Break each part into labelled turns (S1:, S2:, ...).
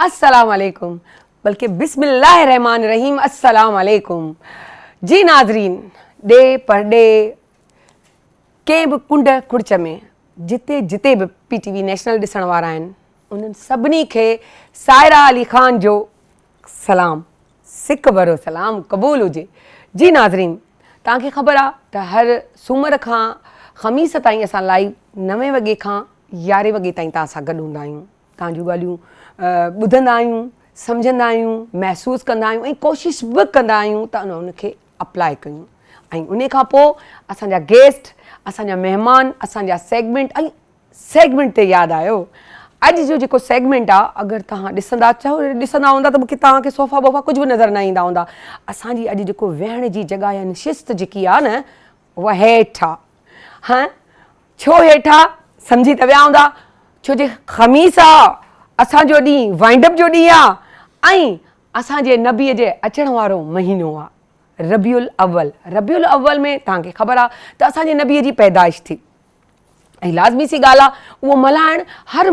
S1: अस्सलाम वालेकुम, बल्कि बिस्मिल्लाहिर्रहमानिर्रहीम अस्सलाम वालेकुम। जी नाज़रीन, डे पर डे कंहिं बि कुंड कुड़च में जिते जिते बि PTV नेशनल ॾिसण वारा आहिनि उन्हनि सभिनी खे सायरा अली ख़ान जो सलाम, सिक भरो सलाम क़बूल हुजे। जी नाज़रीन, तव्हांखे ख़बर आहे त हर सूमर खां ख़मीस ताईं असां लाइव 9 वॻे खां 11 वॻे ताईं तव्हां सां गॾु हूंदा आहियूं। तव्हांजूं ॻाल्हियूं ॿुधंदा आहियूं, सम्झंदा आहियूं, महसूसु कंदा आहियूं ऐं कोशिशि बि कंदा आहियूं त उनखे अप्लाई कयूं। ऐं उन खां पोइ असांजा गेस्ट, असांजा महिमान, असांजा सेगमेंट ते यादि आयो। अॼु जो जेको सेगमेंट आहे, अगरि तव्हां ॾिसंदा हूंदा त मूंखे तव्हांखे सोफ़ा वोफ़ा कुझु बि नज़र न ईंदा हूंदा। असांजी अॼु जेको वेहण जी जॻह या निशिस्त जेकी आहे न, उहा हेठि आहे। हां, छो हेठि आहे सम्झी त विया हूंदा, छो जे ख़मीस आहे, असांजो ॾींहुं वाइंडअप जो ॾींहुं आहे ऐं असांजे नबीअ जे अचण वारो महीनो आहे रबीउल अव्वल। रबीउल अव्वल में तव्हांखे ख़बर आहे त असांजे नबीअ जी पैदाइश थी ऐं लाज़मी सी ॻाल्हि आहे उहो मल्हाइणु हर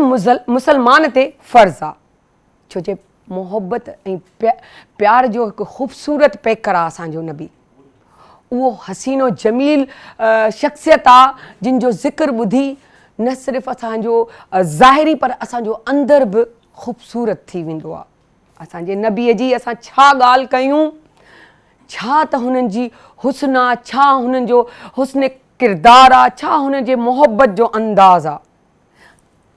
S1: मुसलमान ते फ़र्ज़ु आहे। छो जे मोहबत ऐं प्यार जो हिकु ख़ूबसूरत पैकर आहे असांजो नबी। उहो हसीनो जमील शख़्सियत आहे जिन जो ज़िक्र ॿुधी न सिर्फ़ु असांजो ज़ाहिरी पर असांजो अंदर बि ख़ूबसूरत थी वेंदो आहे। असांजे नबीअ जी असां छा ॻाल्हि कयूं, छा त हुननि जी हुस्न आहे, छा हुननि जो हुस्न किरदारु आहे, छा हुननि जे मोहबत जो अंदाज़ आहे,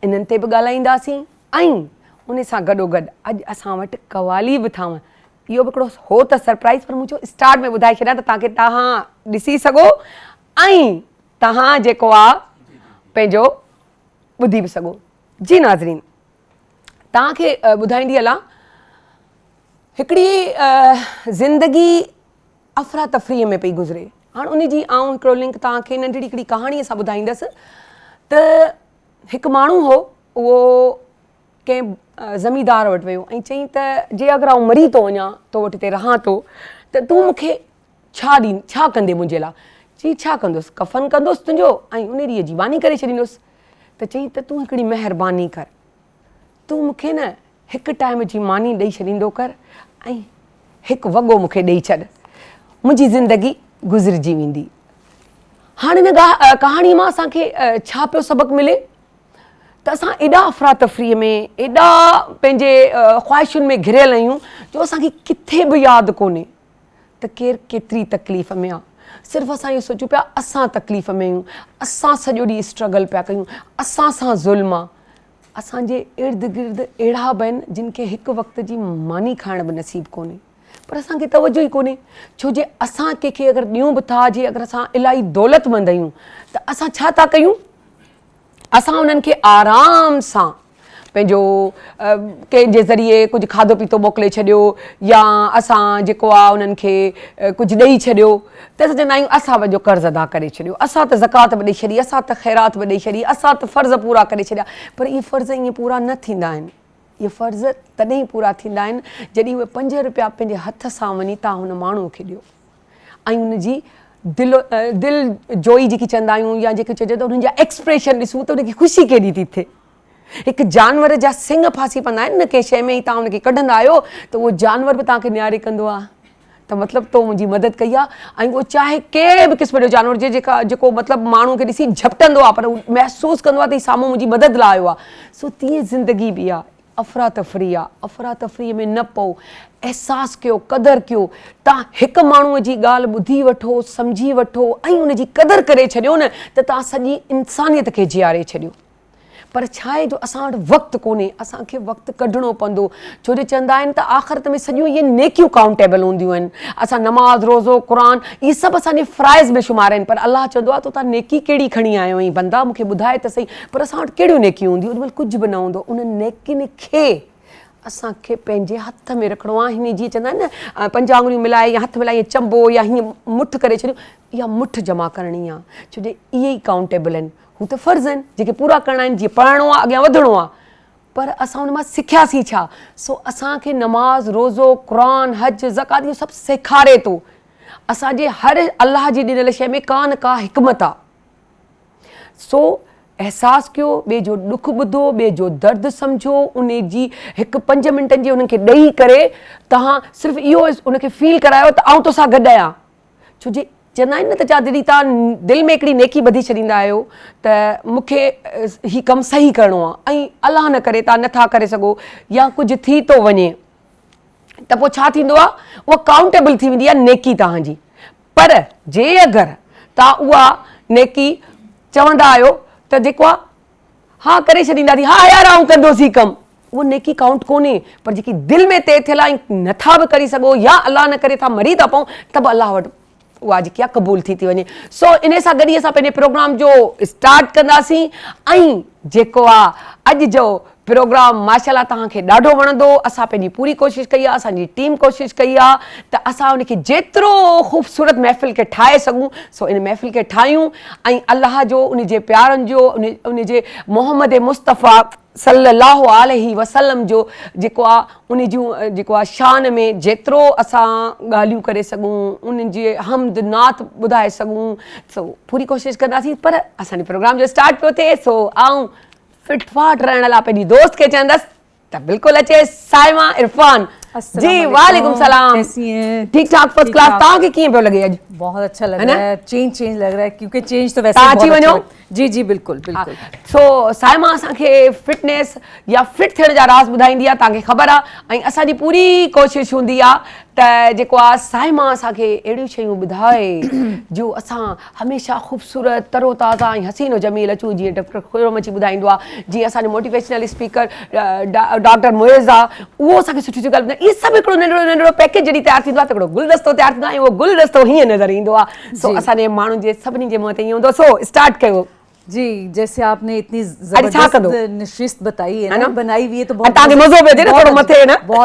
S1: इन्हनि ते बि ॻाल्हाईंदासीं। ऐं उन सां गॾोगॾु अॼु असां वटि कवाली बि अथव। इहो बि हिकिड़ो हो त सरप्राइज़, पर मुंहिंजो स्टार्ट में ॿुधाए छॾियां त ताकी तव्हां ॾिसी सघो ऐं तव्हां जेको आहे पंहिंजो ॿुधी बि सघो। जी नाज़रीन, तव्हांखे ॿुधाईंदी हलां, हिकिड़ी ज़िंदगी अफ़रा तफ़रीअ में पई गुज़रे। हाणे उन जी आउं हिकिड़ो लिंक तव्हांखे नंढड़ी हिकिड़ी कहाणीअ सां ॿुधाईंदसि त हिकु माण्हू हो, उहो कंहिं ज़मींदार वटि वियो ऐं चईं त जे अगरि आउं मरी थो वञा तो वटि हिते रहां थो त तूं मूंखे छा कंदे मुंहिंजे लाइ? चई छा कंदुसि, कफ़न कंदुसि तुंहिंजो ऐं उन ॾींहं जी वानी करे छॾींदुसि। त चईं त तूं हिकिड़ी महिरबानी कर, तूं मूंखे न हिकु टाइम जी मानी ॾेई छॾींदो कर ऐं हिकु वॻो मूंखे ॾेई छॾ, मुंहिंजी ज़िंदगी गुज़रिजी वेंदी। हाणे हिन कहाणीअ मां असांखे छा पियो सबक़ु मिले त असां एॾा अफ़रा तफ़रीअ में, एॾा पंहिंजे ख़्वाहिशुनि में घिरियल आहियूं जो असांखे किथे बि यादि कोन्हे त केरु केतिरी तकलीफ़ में आहे। सिर्फ़ु असां इहो सोचूं पिया असां तकलीफ़ में आहियूं, असां सॼो ॾींहुं स्ट्रगल पिया कयूं, असां सां ज़ुल्म आहे। असांजे इर्द गिर्द अहिड़ा बि आहिनि जिन खे हिकु वक़्त जी मानी खाइण बि नसीबु कोन्हे, पर असांखे तवजो ई कोन्हे। छो जे असां कंहिंखे अगरि ॾियूं बि था, जे अगरि असां इलाही दौलतमंद आहियूं त असां छा था कयूं, असां उन्हनि खे आराम सां पंहिंजो कंहिंजे ज़रिए कुझु खाधो पीतो मोकिले छॾियो या असां जेको आहे उन्हनि खे कुझु ॾेई छॾियो त असां चवंदा आहियूं असां पंहिंजो कर्ज़ु अदा करे छॾियो, असां त ज़कात बि ॾेई छॾी, असां त ख़ैरात बि ॾेई छॾी, असां त फ़र्ज़ पूरा करे छॾिया। पर इहे फ़र्ज़ ईअं पूरा न थींदा आहिनि। इहे फ़र्ज़ तॾहिं पूरा थींदा आहिनि जॾहिं उहे 5 रुपया पंहिंजे हथ सां वञी तव्हां हुन माण्हूअ खे ॾियो ऐं उनजी दिलि जोई जेकी चवंदा आहियूं या जेके चइजे त उन्हनि जा एक्सप्रेशन ॾिसूं त उनखे ख़ुशी केॾी थी थिए। हिकु जानवर जा सिंग फासी पवंदा आहिनि न, कंहिं शइ में ई तव्हां उनखे कढंदा आहियो त उहो जानवर बि तव्हांखे निहारे कंदो आहे त मतिलबु तो मुंहिंजी मदद कई आहे। ऐं उहो चाहे कहिड़े बि क़िस्म जो जानवर हुजे जेको मतिलबु माण्हू खे ॾिसी झपटंदो आहे पर उहो महसूसु कंदो आहे त ही साम्हूं मुंहिंजी मदद लाइ आयो आहे। सो तीअं ज़िंदगी बि आहे, अफ़रा तफ़री आहे। अफ़रा तफ़रीअ में न पओ, अहसासु कयो, क़दुरु कयो। तव्हां हिकु माण्हूअ जी ॻाल्हि ॿुधी वठो, सम्झी वठो ऐं उनजी क़दुरु करे छॾियो न त तव्हां सॼी इंसानियत खे जीआरे छॾियो। पर छा आहे जो असां वटि वक़्तु कोन्हे, असांखे वक़्तु कढणो पवंदो। छो जो चवंदा आहिनि त आख़िरत में सॼियूं इहे नेकियूं काउंटेबल हूंदियूं आहिनि। असां नमाज़, रोज़ो, क़ुरान इहे सभु असांजे फ़राइज़ में शुमार आहिनि, पर अलाह चवंदो आहे तो तव्हां नेकी कहिड़ी खणी आयो आहीं बंदा, मूंखे ॿुधाए त सही। पर असां वटि कहिड़ियूं नेकियूं हूंदियूं, ओॾी महिल कुझु बि न हूंदो। उन्हनि नेकियुनि खे असांखे पंहिंजे हथ में रखिणो आहे। हीअं जीअं चवंदा आहिनि न 5 आङुरियूं मिलाए या हथु मिलाए चंबो या हीअं मुठ करे छॾियो, इहा मुठ जमा करणी आहे। छो जे इहे ई काउंटेबल आहिनि। हू त फ़र्ज़ आहिनि जेके पूरा करणा आहिनि, जीअं पढ़णो आहे, अॻियां वधिणो आहे, पर असां हुन मां सिखियासीं छा? सो असांखे नमाज़, रोज़ो, क़ुरान, हज, ज़कात इहो सभु सेखारे थो। असांजे हर अलाह जी ॾिनल शइ में का न का हिकमत आहे। सो एहसासु कयो, ॿिए जो ॾुख ॿुधो, ॿिए जो दर्द सम्झो, उन जी हिकु 5 मिंटनि जी उन्हनि खे ॾेई करे तव्हां सिर्फ़ु इहो उनखे फील करायो त आउं तोसां गॾु आहियां। छो जे चवंदा आहिनि न त जॾहिं तव्हां दिलि में हिकिड़ी नेकी ॿधी छॾींदा आहियो त मूंखे हीउ कमु सही करिणो आहे, ऐं अलाह न करे तव्हां नथा करे सघो या कुझु थी थो वञे त पोइ छा थींदो आहे, उहा काउंटेबल थी वेंदी आहे नेकी तव्हांजी। पर जे अगरि तव्हां उहा नेकी चवंदा आहियो त जेको आहे हा करे छॾींदासीं, हा यार आउं कंदोसीं कमु, उहा नेकी काउंट कोन्हे। पर जेकी दिलि में तइ थियल आहे ऐं नथा बि करे सघो या अलाह न करे तव्हां मरी था पओ त बि अलाह वटि उहा जेकी आहे क़बूल थी वञे। सो इन सां गॾु ई असां पंहिंजे प्रोग्राम जो स्टार्ट कंदासीं। ऐं जेको आहे अॼु जो प्रोग्राम माशाल्लाह तव्हांखे ॾाढो वणंदो। असां पंहिंजी पूरी कोशिशि कई आहे, असांजी टीम कोशिशि कई आहे त असां उनखे जेतिरो ख़ूबसूरत महफ़िल खे ठाहे सघूं सो इन महफ़िल खे ठाहियूं ऐं अलाह जो उन जे प्यारनि जो उन जे मोहम्मद मुस्तफ़ा सल्लल्लाहु अलैहि वसल्लम जो जेको आहे उन जूं जेको आहे शान में जेतिरो असां ॻाल्हियूं करे सघूं, उन्हनि जे हमद नात ॿुधाए सघूं, सो पूरी कोशिशि कंदासीं। पर असांजे प्रोग्राम जो स्टार्ट पियो थिए, सो आऊं फिटफाट रहण लाइ पंहिंजी दोस्त खे चवंदसि त बिल्कुलु अचे साइमा इरफान जी। वालेकुम सलाम, ठीक ठाक फर्स्ट क्लास। तव्हांखे कीअं पियो लॻे अॼु?
S2: बहुत अच्छा लग रहा है, चेंज लग रहा है क्योंकि चेंज तो वैसे बहुत
S1: अची वञो।
S2: जी जी बिल्कुल बिल्कुल।
S1: सो साइमा असांखे फिटनेस या फिट थियण जा राज़ ॿुधाईंदी आहे, तव्हांखे ख़बर आहे। ऐं असांजी पूरी कोशिशि हूंदी आहे त जेको आहे साइमा असांखे अहिड़ियूं शयूं ॿुधाए जो असां हमेशह ख़ूबसूरत तरोताज़ा ऐं हसीनो जमील अचूं। जीअं डॉक्टर खुरम अची ॿुधाईंदो आहे, जीअं असांजो मोटिवेशनल स्पीकर डॉक्टर मुइज़ आहे, उहो असांखे सुठी सुठी ॻाल्हि ॿुधाए। इहे सभु हिकिड़ो नंढिड़ो नंढिड़ो पैकेज जॾहिं तयारु थींदो आहे त हिकिड़ो गुलदस्तो तयारु थींदो आहे ऐं उहो गुलदस्तो हीअं नज़र ईंदो आहे। सो असांजे माण्हुनि जे सभिनी जे मुंहं ते ईअं हूंदो। सो स्टार्ट कयो
S2: जी। जैसे आपने इतनी जबरदस्त नशिस्त बताई है ना, बनाई हुई है तो बहुत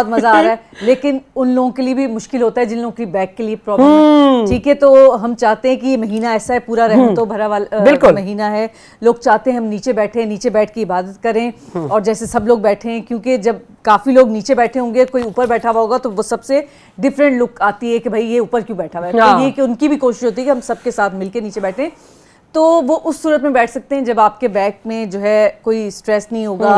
S2: मजा आ रहा है। लेकिन उन लोगों के लिए भी मुश्किल होता है जिन लोगों की बैक के लिए प्रॉब्लम है। ठीक है, तो हम चाहते हैं कि ये महीना ऐसा है, पूरा रहमतों भरा वाला महीना है। लोग चाहते हैं हम नीचे बैठे, नीचे बैठ के इबादत करें और जैसे सब लोग बैठे हैं, क्योंकि जब काफी लोग नीचे बैठे होंगे, कोई ऊपर बैठा हुआ होगा तो वो सबसे डिफरेंट लुक आती है कि भाई ये ऊपर क्यों बैठा हुआ है। तो ये कि उनकी भी कोशिश होती है कि हम सबके साथ मिलकर नीचे बैठे, तो वो उस सूरत में बैठ सकते हैं जब आपके बैक में जो है कोई स्ट्रेस नहीं होगा,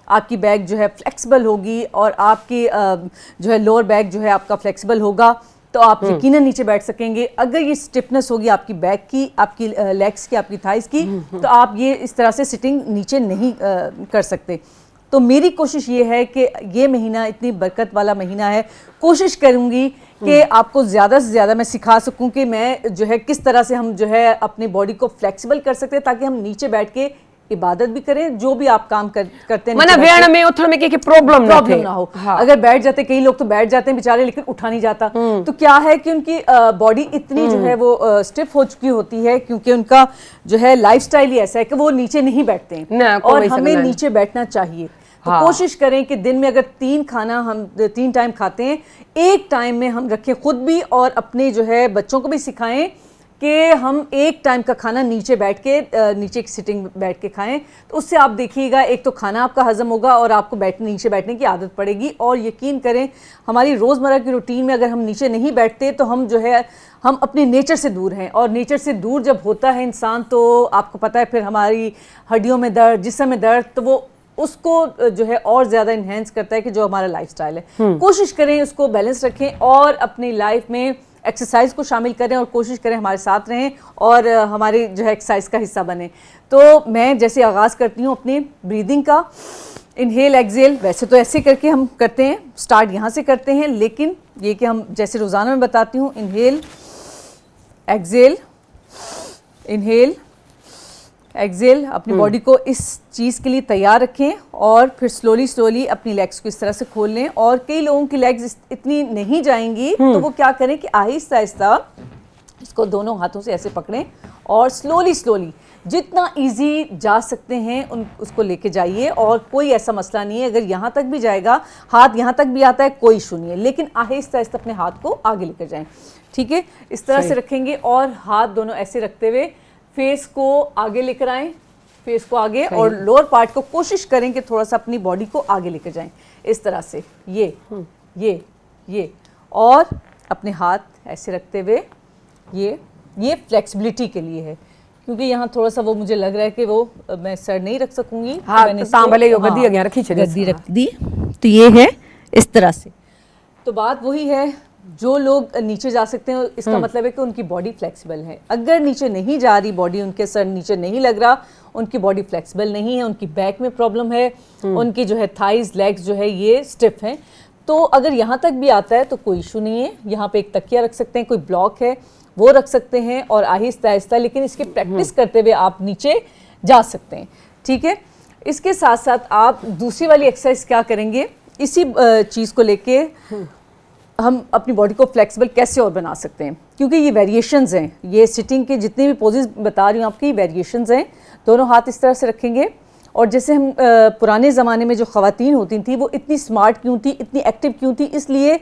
S2: आपकी बैक जो है फ्लेक्सिबल होगी और आपकी जो है लोअर बैक जो है आपका फ्लेक्सिबल होगा, तो आप यकीनन नीचे बैठ सकेंगे। अगर ये स्टिफनेस होगी आपकी बैक की, आपकी लेग्स की, आपकी थाइस की, तो आप ये इस तरह से सिटिंग नीचे नहीं कर सकते। तो मेरी कोशिश ये है कि ये महीना इतनी बरकत वाला महीना है, कोशिश करूँगी कि आपको ज़्यादा से ज़्यादा मैं सिखा सकूं कि मैं जो है किस तरह से हम जो है अपनी बॉडी को फ्लेक्सिबल कर सकते हैं, ताकि हम नीचे बैठ के इबादत भी करें, जो भी आप काम करते हैं
S1: मतलब वेण में उठने में की प्रॉब्लम
S2: ना हो। हाँ। अगर बैठ जाते, कई लोग तो बैठ जाते हैं बेचारे लेकिन उठा नहीं जाता, तो क्या है कि उनकी बॉडी इतनी जो है वो स्टिफ हो चुकी होती है, क्योंकि उनका जो है लाइफस्टाइल ही ऐसा है कि वो नीचे नहीं बैठते हैं और हमें नीचे बैठना चाहिए। तो कोशिश करें कि दिन में अगर 3 खाना हम 3 टाइम खाते हैं, एक टाइम में हम रखें खुद भी और अपने जो है बच्चों को भी सिखाएं कि हम एक टाइम का खाना नीचे बैठ के नीचे की सिटिंग बैठ के खाएं। तो उससे आप देखिएगा, एक तो खाना आपका हजम होगा और आपको नीचे बैठने की आदत पड़ेगी। और यकीन करें, हमारी रोज़मर्रा की रूटीन में अगर हम नीचे नहीं बैठते तो हम जो है हम अपने नेचर से दूर हैं, और नेचर से दूर जब होता है इंसान तो आपको पता है फिर हमारी हड्डियों में दर्द, जिस्म में दर्द, तो वो उसको जो है और ज़्यादा इन्हेंस करता है कि जो हमारा लाइफस्टाइल है। कोशिश करें उसको बैलेंस रखें और अपनी लाइफ में एक्सरसाइज को शामिल करें और कोशिश करें हमारे साथ रहें और हमारे जो है एक्सरसाइज का हिस्सा बने। तो मैं जैसे आगाज़ करती हूँ अपनी ब्रीदिंग का, इनहेल एक्सेल, वैसे तो ऐसे करके हम करते हैं, स्टार्ट यहाँ से करते हैं, लेकिन ये कि हम जैसे रोज़ाना में बताती हूँ, इनहेल एक्सेल, इनहेल एक्सेल। अपनी बॉडी को इस चीज़ के लिए तैयार रखें और फिर स्लोली अपनी लेग्स को इस तरह से खोल लें। और कई लोगों की लेग्स इतनी नहीं जाएंगी, तो वो क्या करें कि आहिस्ता आहिस्ता इसको दोनों हाथों से ऐसे पकड़ें और स्लोली जितना इजी जा सकते हैं उसको लेके जाइए। और कोई ऐसा मसला नहीं है, अगर यहाँ तक भी जाएगा, हाथ यहाँ तक भी आता है, कोई इशू नहीं है, लेकिन आहिस्ता आहिस्ता अपने हाथ को आगे लेकर जाएं। ठीक है, इस तरह से रखेंगे और हाथ दोनों ऐसे रखते हुए फेस को आगे लेकर आएं, फेस को आगे, और लोअर पार्ट को कोशिश करें कि थोड़ा सा अपनी बॉडी को आगे लेकर जाएं इस तरह से, ये और अपने हाथ ऐसे रखते हुए, ये फ्लेक्सिबिलिटी के लिए है क्योंकि यहाँ थोड़ा सा वो मुझे लग रहा है कि वो मैं सर नहीं रख सकूंगी।
S1: हाँ,
S2: तो मैंने
S1: तो तां
S2: इसको-
S1: भले यो गद्दी अॻियां रखी छॾियोसि।
S2: गद्दी रख दी। तो ये है इस तरह से। तो बात वही है, जो लोग नीचे जा सकते हैं इसका मतलब है कि उनकी बॉडी फ्लेक्सिबल है। अगर नीचे नहीं जा रही बॉडी, उनके सर नीचे नहीं लग रहा, उनकी बॉडी फ्लेक्सिबल नहीं है, उनकी बैक में प्रॉब्लम है, उनकी जो है थाइज, लेग्स जो है ये स्टिफ हैं, तो अगर यहाँ तक भी आता है तो कोई इशू नहीं है। यहाँ पे एक तकिया रख सकते हैं, कोई ब्लॉक है वो रख सकते हैं और आहिस्ता आहिस्ता, लेकिन इसकी प्रैक्टिस करते हुए आप नीचे जा सकते हैं। ठीक है, इसके साथ साथ आप दूसरी वाली एक्सरसाइज क्या करेंगे, इसी चीज़ को लेके हम अपनी बॉडी को फ्लेक्सिबल कैसे और बना सकते हैं, क्योंकि ये वेरिएशंस हैं। ये सिटिंग के जितने भी पोजेस बता रही हूँ आपकी वेरिएशंस हैं। दोनों हाथ इस तरह से रखेंगे और जैसे हम पुराने ज़माने में जो ख़वातीन होती थी वो इतनी स्मार्ट क्यों थी, इतनी एक्टिव क्यों थी, इसलिए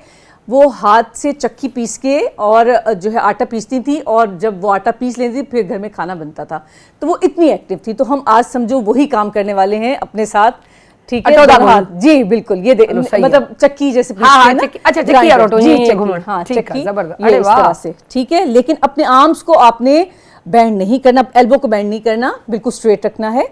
S2: वो हाथ से चक्की पीस के और जो है आटा पीसती थी, और जब वो आटा पीस लेती थी फिर घर में खाना बनता था, तो वो इतनी एक्टिव थी। तो हम आज समझो वही काम करने वाले हैं अपने साथ। ठीक है,
S1: अटो
S2: दोनों हाथ, जी बिल्कुल, ये मतलब चक्की जैसे
S1: हाँ, हाँ,
S2: पीसते हैं ना,
S1: चक्की, अच्छा, चक्की
S2: grinder,
S1: और ऑटो,
S2: जी,
S1: ये
S2: चक्की,
S1: घुमाना,
S2: हाँ,
S1: ठीक है,
S2: चक्की,
S1: जबरदस्त,
S2: ये
S1: अरे
S2: इस
S1: वाह।
S2: तरह से। ठीक है, लेकिन अपने आर्म्स को आपने बैंड नहीं करना, एल्बो को बैंड नहीं करना, बिल्कुल स्ट्रेट रखना है।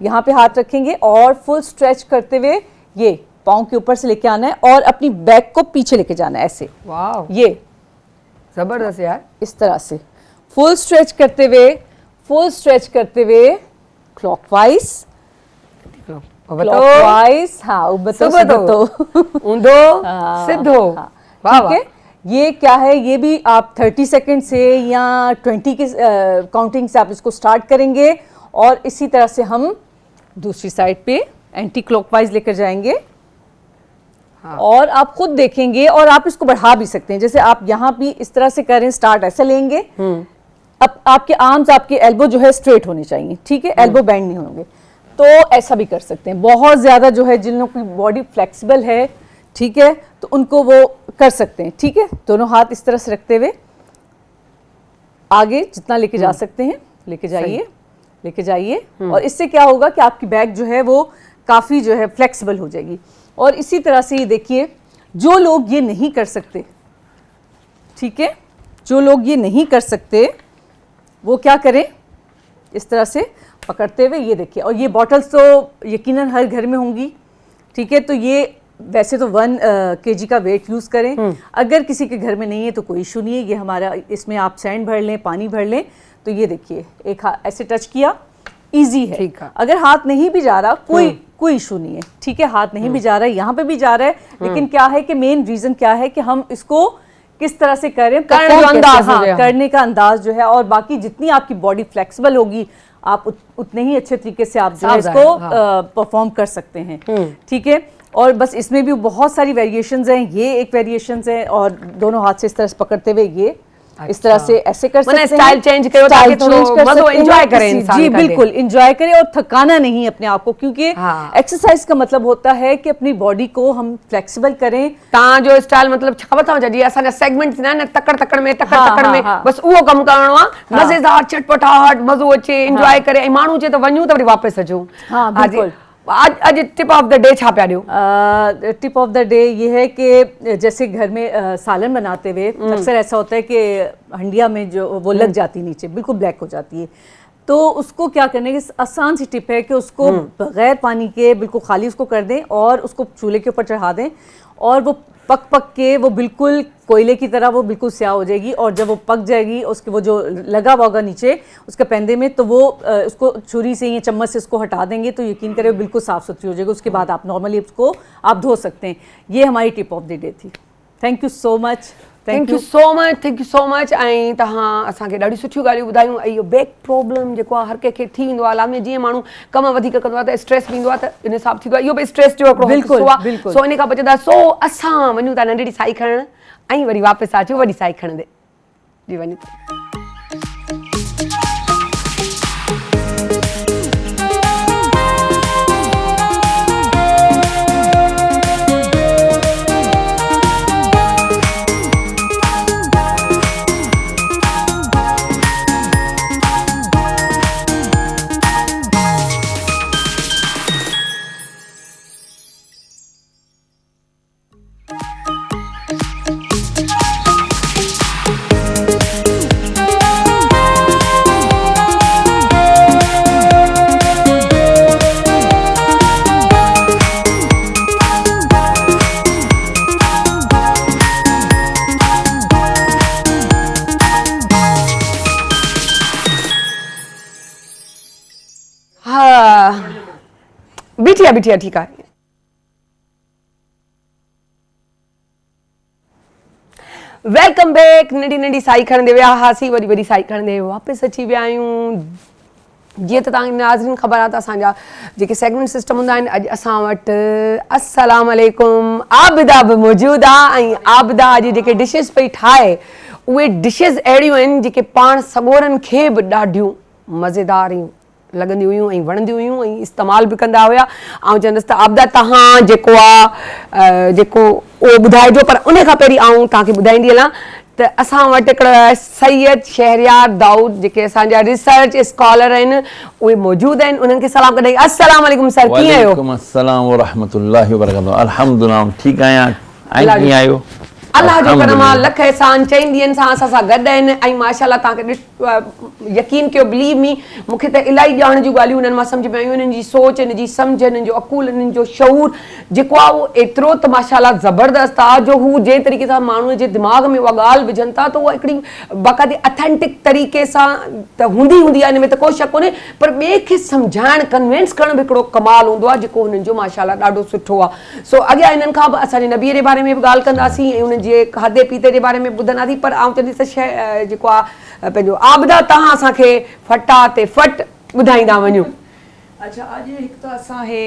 S2: यहाँ पे हाथ रखेंगे और फुल स्ट्रेच करते हुए ये पाँव के ऊपर से लेके आना है और अपनी बैक को पीछे लेके जाना है ऐसे।
S1: वाह,
S2: ये
S1: जबरदस्त यार।
S2: इस तरह से फुल स्ट्रेच करते हुए क्लॉकवाइज, क्लॉकवाइज, हाँ, उबतो
S1: ऊंधो सिद्धो। वाह
S2: ठीक है, ये क्या है, ये भी आप 30 सेकंड से या 20 के काउंटिंग से आप इसको स्टार्ट करेंगे और इसी तरह से हम दूसरी साइड पे एंटी क्लॉकवाइज लेकर जाएंगे।
S1: हाँ।
S2: और आप खुद देखेंगे और आप इसको बढ़ा भी सकते हैं, जैसे आप यहाँ भी इस तरह से करें, स्टार्ट ऐसे लेंगे। अब आपके आर्म्स, आपके एल्बो जो है स्ट्रेट होने चाहिए। ठीक है, एल्बो बैंड नहीं होंगे, तो ऐसा भी कर सकते हैं। बहुत ज़्यादा जो है जिन लोगों की बॉडी फ्लेक्सिबल है, ठीक है, तो उनको वो कर सकते हैं। ठीक है, दोनों हाथ इस तरह से रखते हुए आगे जितना लेके जा सकते हैं लेके जाइए और इससे क्या होगा कि आपकी बैक जो है वो काफ़ी जो है फ्लेक्सिबल हो जाएगी। और इसी तरह से ये देखिए, जो लोग ये नहीं कर सकते, ठीक है, जो लोग ये नहीं कर सकते वो क्या करें, इस तरह से पकड़ते हुए, ये देखिए। और ये बॉटल्स तो यकीनन हर घर में होंगी। ठीक है, तो ये वैसे तो 1 kg का वेट यूज़ करें। अगर किसी के घर में नहीं है तो कोई इशू नहीं है, ये हमारा, इसमें आप सैंड भर लें, पानी भर लें। तो ये देखिए, एक हाथ ऐसे टच किया, इजी है।
S1: ठीक है।
S2: अगर हाथ नहीं भी जा रहा, कोई इशू नहीं है। ठीक है, हाथ नहीं भी जा रहा है, यहाँ पे भी जा रहा है, लेकिन क्या है कि मेन रीजन क्या है कि हम इसको किस तरह से करें, करने का अंदाज जो है। और बाकी जितनी आपकी बॉडी फ्लेक्सिबल होगी, आप उतने ही अच्छे तरीके से आप जो है इसको परफॉर्म कर सकते हैं। ठीक है, और बस इसमें भी बहुत सारी वेरिएशंस हैं। ये एक वेरिएशंस है, और दोनों हाथ से इस तरह से पकड़ते हुए ये इस तरह से ऐसे कर सकते हैं।
S1: स्टाइल चेंज करो ताकि थोड़ा मज़ो एंजॉय करे इंसान।
S2: जी बिल्कुल, एंजॉय करे और थकाना नहीं अपने आप को, क्योंकि एक्सरसाइज का मतलब होता है कि अपनी बॉडी को हम फ्लेक्सिबल करें।
S1: तव्हां जो स्टाइल मतलब ख़बर अथव जी असांजा सेगमेंट थींदा आहिनि न, तकड़ में बस उहो कमु करणो आहे, मज़ेदार चटपटाहट, मज़ो अचे, एंजॉय करे। ऐं माण्हू चए त वञूं त वरी वापसि अचूं।
S2: हाँ बिल्कुल।
S1: आज टिप ऑफ द डे छा पिया ॾियो?
S2: टिप ऑफ द डे ये है कि जैसे घर में सालन बनाते हुए अक्सर ऐसा होता है कि हंडिया में जो वो लग जाती है नीचे, बिल्कुल ब्लैक हो जाती है। तो उसको क्या करने की आसान सी टिप है कि उसको बगैर पानी के बिल्कुल खाली उसको कर दें और उसको चूल्हे के ऊपर चढ़ा दें, और वो पक के वो बिल्कुल कोयले की तरह वो बिल्कुल स्याह हो जाएगी। और जब वो पक जाएगी, उसके वो जो लगा हुआ होगा नीचे उसके पैंदे में, तो वो उसको छुरी से या चम्मच से उसको हटा देंगे तो यकीन करें बिल्कुल साफ़ सुथरी हो जाएगी। उसके बाद आप नॉर्मली उसको आप धो सकते हैं। ये हमारी टिप ऑफ द डे थी। Thank you so much.
S1: Thank you so much. ऐं तव्हां असांखे ॾाढी सुठियूं ॻाल्हियूं ॿुधायूं। ऐं इहो बैक प्रॉब्लम जेको आहे हर कंहिंखे थी वेंदो आहे। लाज़मी जीअं माण्हू कम वधीक कंदो आहे त स्ट्रेस बि ईंदो आहे, त इन हिसाब थींदो आहे। इहो बि स्ट्रेस जो हिकिड़ो हिस्सो आहे। सो इन खां बचंदा। सो असां वञूं था नंढड़ी साई खणण ऐं वरी वापसि अचूं वॾी साई खणंदे। जी वञूं। बीठी आहे ठीकु आहे। Welcome back. नंढी नंढी साई खणंदे विया हुआसीं, वरी वरी साई खणंदे वापसि अची विया आहियूं। जीअं त तव्हांखे नाज़रीन ख़बर आहे त असांजा जेके सेगमेंट सिस्टम हूंदा आहिनि, अॼु असां वटि अस्सलाम वालेकुम आबिदा बि मौजूदु आहे। ऐं आबिदा अॼु जेके डिशिस पई ठाहे उहे डिशिस अहिड़ियूं आहिनि जेके पाण सॻोरनि खे बि ॾाढियूं मज़ेदार लॻंदियूं हुयूं ऐं वणंदियूं हुयूं ऐं इस्तेमालु बि कंदा हुया। ऐं चवंदसि त आबिदा तव्हां जेको आहे जेको उहो ॿुधाइजो, पर उन खां पहिरीं आऊं तव्हांखे ॿुधाईंदी हलां त असां वटि हिकिड़ा सैयद शहरयार दाऊद जेके असांजा रिसर्च स्कॉलर आहिनि उहे मौजूदु आहिनि। उन्हनि खे सलाम कंदा आहियूं। अस्सलाम वालेकुम सर, कीअं आहियो?
S3: वालेकुम अस्सलाम व रहमतुल्लाहि व बरकातहू। अल्हम्दुलिल्लाह ठीकु आहियां। ऐं कीअं आहियो?
S1: अल्लाह जो करम आहे, लख एहसान। 4 ॾींहंनि सां असां सां गॾु आहिनि ऐं माशाअल्लाह तव्हांखे यकीन कयो, बिलीव मी, मूंखे त इलाही ॼाण जूं ॻाल्हियूं उन्हनि मां सम्झ में आयूं। उन्हनि जी सोच, उन्हनि जी सम्झ, उन्हनि जो अक़ुल, उन्हनि जो शऊर जेको आहे उहो एतिरो त माशाअल्लाह ज़बरदस्त आहे जो हू जंहिं तरीक़े सां माण्हूअ जे दिमाग़ में उहा ॻाल्हि विझनि था त उहा हिकिड़ी बाक़ाइदे अथेंटिक तरीक़े सां त हूंदी आहे, हिन में त को शक कोन्हे, पर ॿिए खे सम्झाइणु कन्विंस करणु बि हिकिड़ो कमाल हूंदो आहे जेको हुननि जो माशाअल्लाह ॾाढो सुठो आहे। सो अॻियां हिननि खां बि असांजे नबीअ जे बारे में बि ॻाल्हि कंदासीं ऐं उन्हनि जे खाधे पीते जे बारे में ॿुधंदासीं। पर आउं चवंदसि त शइ जेको आहे पंहिंजो आबिदा तव्हां असांखे फटा ते फट ॿुधाईंदा वञो।
S4: अच्छा, अॼु हिकु त असां हे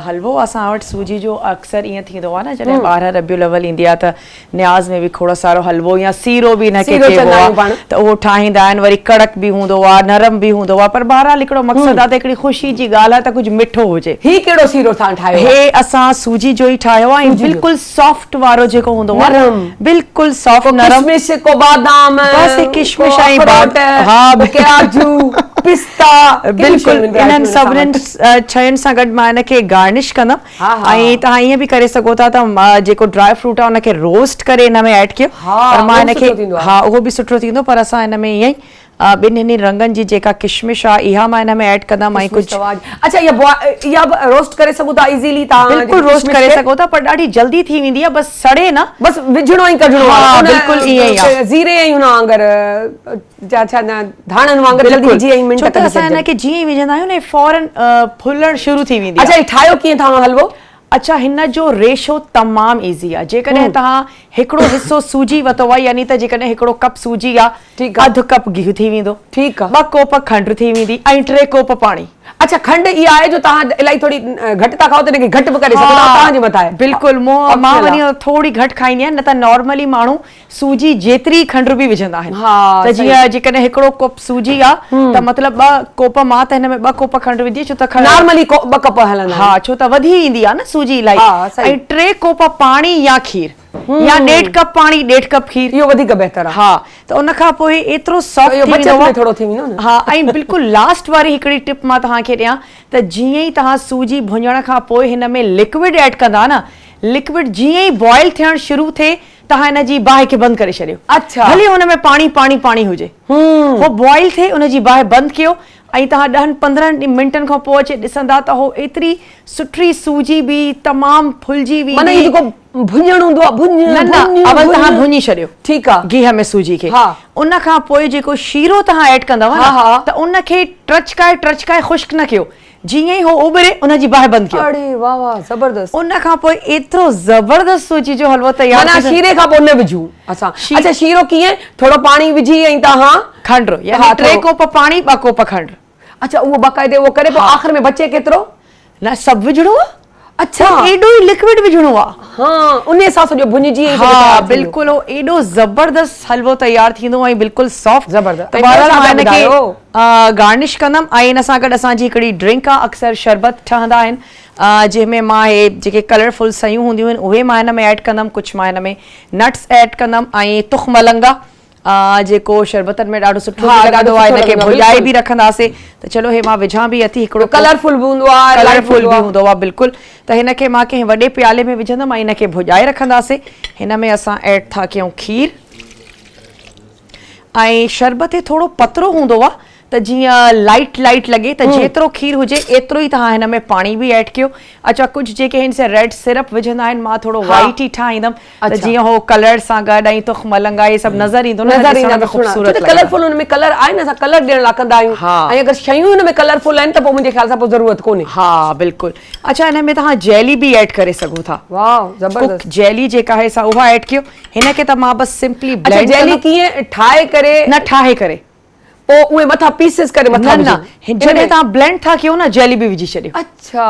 S4: हलवो असां वटि सूजी जो अक्सर ईअं थींदो आहे न, जॾहिं 12 रबियुल अव्वल ईंदी आहे त न्याज़ में बि खोड़ सारो हलवो या सीरो बि हिनखे चइबो आहे त उहो ठाहींदा आहिनि। वरी कड़क बि हूंदो आहे, नरम बि हूंदो आहे, पर बहरहाल हिकिड़ो मक़सदु आहे त हिकिड़ी ख़ुशी जी ॻाल्हि आहे त कुझु मिठो हुजे।
S1: ही कहिड़ो सीरो तव्हां ठाहियो?
S4: हे असां सूजी जो ई ठाहियो आहे ऐं बिल्कुलु सॉफ्ट वारो जेको हूंदो आहे, बिल्कुु सॉफ्ट नरम,
S1: किशमिश को बादाम,
S4: बस किशमिश ऐं
S1: काजू, पिस्ता,
S4: बिल्कुलु इन्हनि सभिनीनि शयुनि सां गॾु मां हिनखे गार्निश कंदमि। ऐं तव्हां ईअं बि करे सघो था त जेको ड्राई फ्रूट आहे उनखे रोस्ट करे हिन में ऐड कयो, पर मां हिनखे उहो बि सुठो थींदो, पर असां हिन में ईअं ई ॿिन्हिनि रंगनि जी जेका किशमिश आहे इहा मां हिन में ऐड कंदमि। ऐं कुझु
S1: अच्छा इहा रोस्ट करे सघो था इज़ीली, तव्हां
S4: बिल्कुलु रोस्ट करे सघो था, पर ॾाढी जल्दी थी वेंदी आहे, बसि सड़े न,
S1: बस विझणो ई कढणो
S4: आहे। बिल्कुलु ईअं ई आहे,
S1: ज़ीरे ऐं हुन वांगुरु छा धाणनि वांगुरु जल्दी विझी ऐं मिंट
S4: त असां हिनखे जीअं ई विझंदा आहियूं न फौरन फुलणु शुरू थी वेंदी आहे।
S1: अच्छा, ठाहियो कीअं तव्हां हलवो?
S4: अच्छा, हिन जो रेशो तमामु ईज़ी आहे। जेकॾहिं तव्हां हिकिड़ो हिसो सूजी वरितो आहे, यानी त जेकॾहिं हिकिड़ो कप सूजी आहे, अधु कप गिहु थी वेंदो, ठीकु आहे, 2 कोप खंडु थी वेंदी ऐं 3 कोप पाणी।
S1: अच्छा, खंड इहा आहे जो तव्हां इलाही थोरी घटि था खाओ त हिनखे घटि बि करे सघो था, तव्हांजे मथां आहे।
S4: बिल्कुलु, मां वञी थोरी घटि खाईंदी आहियां, न त नॉर्मली माण्हू सूजी जेतिरी खंडु बि विझंदा आहिनि। त जीअं जेकॾहिं हिकिड़ो कोप सूजी आहे त मतिलबु 2 कोप, मां त हिन में 2 कोप खंडु विझी, छो त
S1: नॉर्मली 2 कप हलंदा।
S4: हा, छो त वधी ईंदी आहे न सूजी इलाही। ऐं 3 कोप पाणी या खीर, या 1.5 कप पाणी 1.5 कप खीर,
S1: इहो वधीक बहितर आहे।
S4: हा, त उन खां पोइ एतिरो सॉफ्ट थी वेंदो आहे,
S1: थोरो थी वेंदो न।
S4: हा, ऐं बिल्कुलु लास्ट वारी हिकिड़ी टिप मां तव्हांखे ॾियां त जीअं ई तव्हां सूजी भुञण खां पोइ हिन में लिक्विड ऐड कंदा न, लिक्विड जीअं ई बॉइल थियणु शुरू थिए तव्हां हिन जी बाहि खे बंदि करे छॾियो।
S1: अच्छा,
S4: भले हुन में पाणी हुजे, हो बॉइल थिए, उन जी बाहि बंदि कयो ऐं तव्हां 10-15 मिंटनि खां पोइ अची ॾिसंदा त हो एतिरी सुठी सूजी बि तमामु फुलजी वेंदी।
S1: माने जेको भुञण हूंदो आहे,
S4: अवल तव्हां भुञी छॾियो,
S1: ठीकु आहे,
S4: गिह में सूजी खे। उन खां पोइ जेको शीरो तव्हां ऐड कंदव त उनखे ट्रचकाए ख़ुश्क न कयो, जीअं ई हो उबरे उन जी बाहि बंदि कयो।
S1: अरे वाह वाह, ज़बरदस्त।
S4: उन खां पोइ एतिरो ज़बरदस्त सूजी जो हलवो तयार।
S1: माना शीरे खां पोइ न विझूं असां? अच्छा, शीरो कीअं? थोरो पाणी विझी ऐं तव्हां
S4: खंडु, यानी 3 कोप पाणी 2 कोप खंडु।
S1: अच्छा, उहो बाक़ाइदे उहो करे पोइ आख़िर में बचे केतिरो?
S4: न, सभु विझणो आहे।
S1: अच्छा,
S4: एॾो ई लिक्विड विझणो आहे।
S1: हाँ, उन सां सॼो भुञजी।
S4: हा, बिल्कुलु एॾो ज़बरदस्त हलवो तयार थींदो ऐं बिल्कुलु सॉफ्ट,
S1: ज़बरदस्त।
S4: गार्निश कंदमि। ऐं हिन सां गॾु असांजी हिकिड़ी ड्रिंक आहे, अक्सर शरबत ठहंदा आहिनि, जंहिंमें मां हे जेके कलरफुल सयूं हूंदियूं आहिनि उहे मां हिन में ऐड कंदमि, कुझु मां हिन में नट्स ऐड कंदमि ऐं तुख मलंगा जेको शरबतनि में ॾाढो सुठो लॻंदो आहे, हिनखे भुॼाए बि रखंदासीं। त चलो हे मां विझां बि अथी, हिकिड़ो
S1: कलरफुल बि हूंदो आहे,
S4: कलरफुल बि हूंदो आहे, बिल्कुलु। त हिनखे मां कंहिं वॾे प्याले में विझंदमि ऐं हिनखे भुॼाए रखंदासीं। हिन में असां ऐड था कयूं खीर, ऐं शरबत थोरो पतरो हूंदो आहे त जीअं लाइट लॻे त जेतिरो खीर हुजे एतिरो ई तव्हां हिन में पाणी बि ऐड कयो। अच्छा, कुझु जेके हिन से रेड सिरप विझंदा आहिनि, मां थोरो वाइट ई ठाहींदमि त जीअं हो कलर सां गॾु ऐं तुख मलंगा इहे सभु नज़र ईंदो न, ॾिसण में ख़ूबसूरत लॻंदा।
S1: कलरफुल हुन में कलर आहे न, असां कलर ॾियण लाइ कंदा आहियूं, ऐं अगरि शयूं हुन में कलरफुल आहिनि त पोइ मुंहिंजे ख्याल सां पोइ ज़रूरत कोन्हे।
S4: हा बिल्कुलु। अच्छा, हिन में तव्हां जेली बि ऐड करे सघो था।
S1: वाह ज़बरदस्त।
S4: जेली जेका आहे सा उहा ऐड कयो। हिन खे त मां बस सिंपली
S1: अच्छा,
S4: ब्लेंड
S1: जेली कीअं ठाहे करे
S4: न ठाहे करे
S1: पोइ उहे मथां पीसेस करे मथां
S4: न जॾहिं तव्हां ब्लेंड था कयो न जेली बि विझी छॾियो।
S1: अच्छा,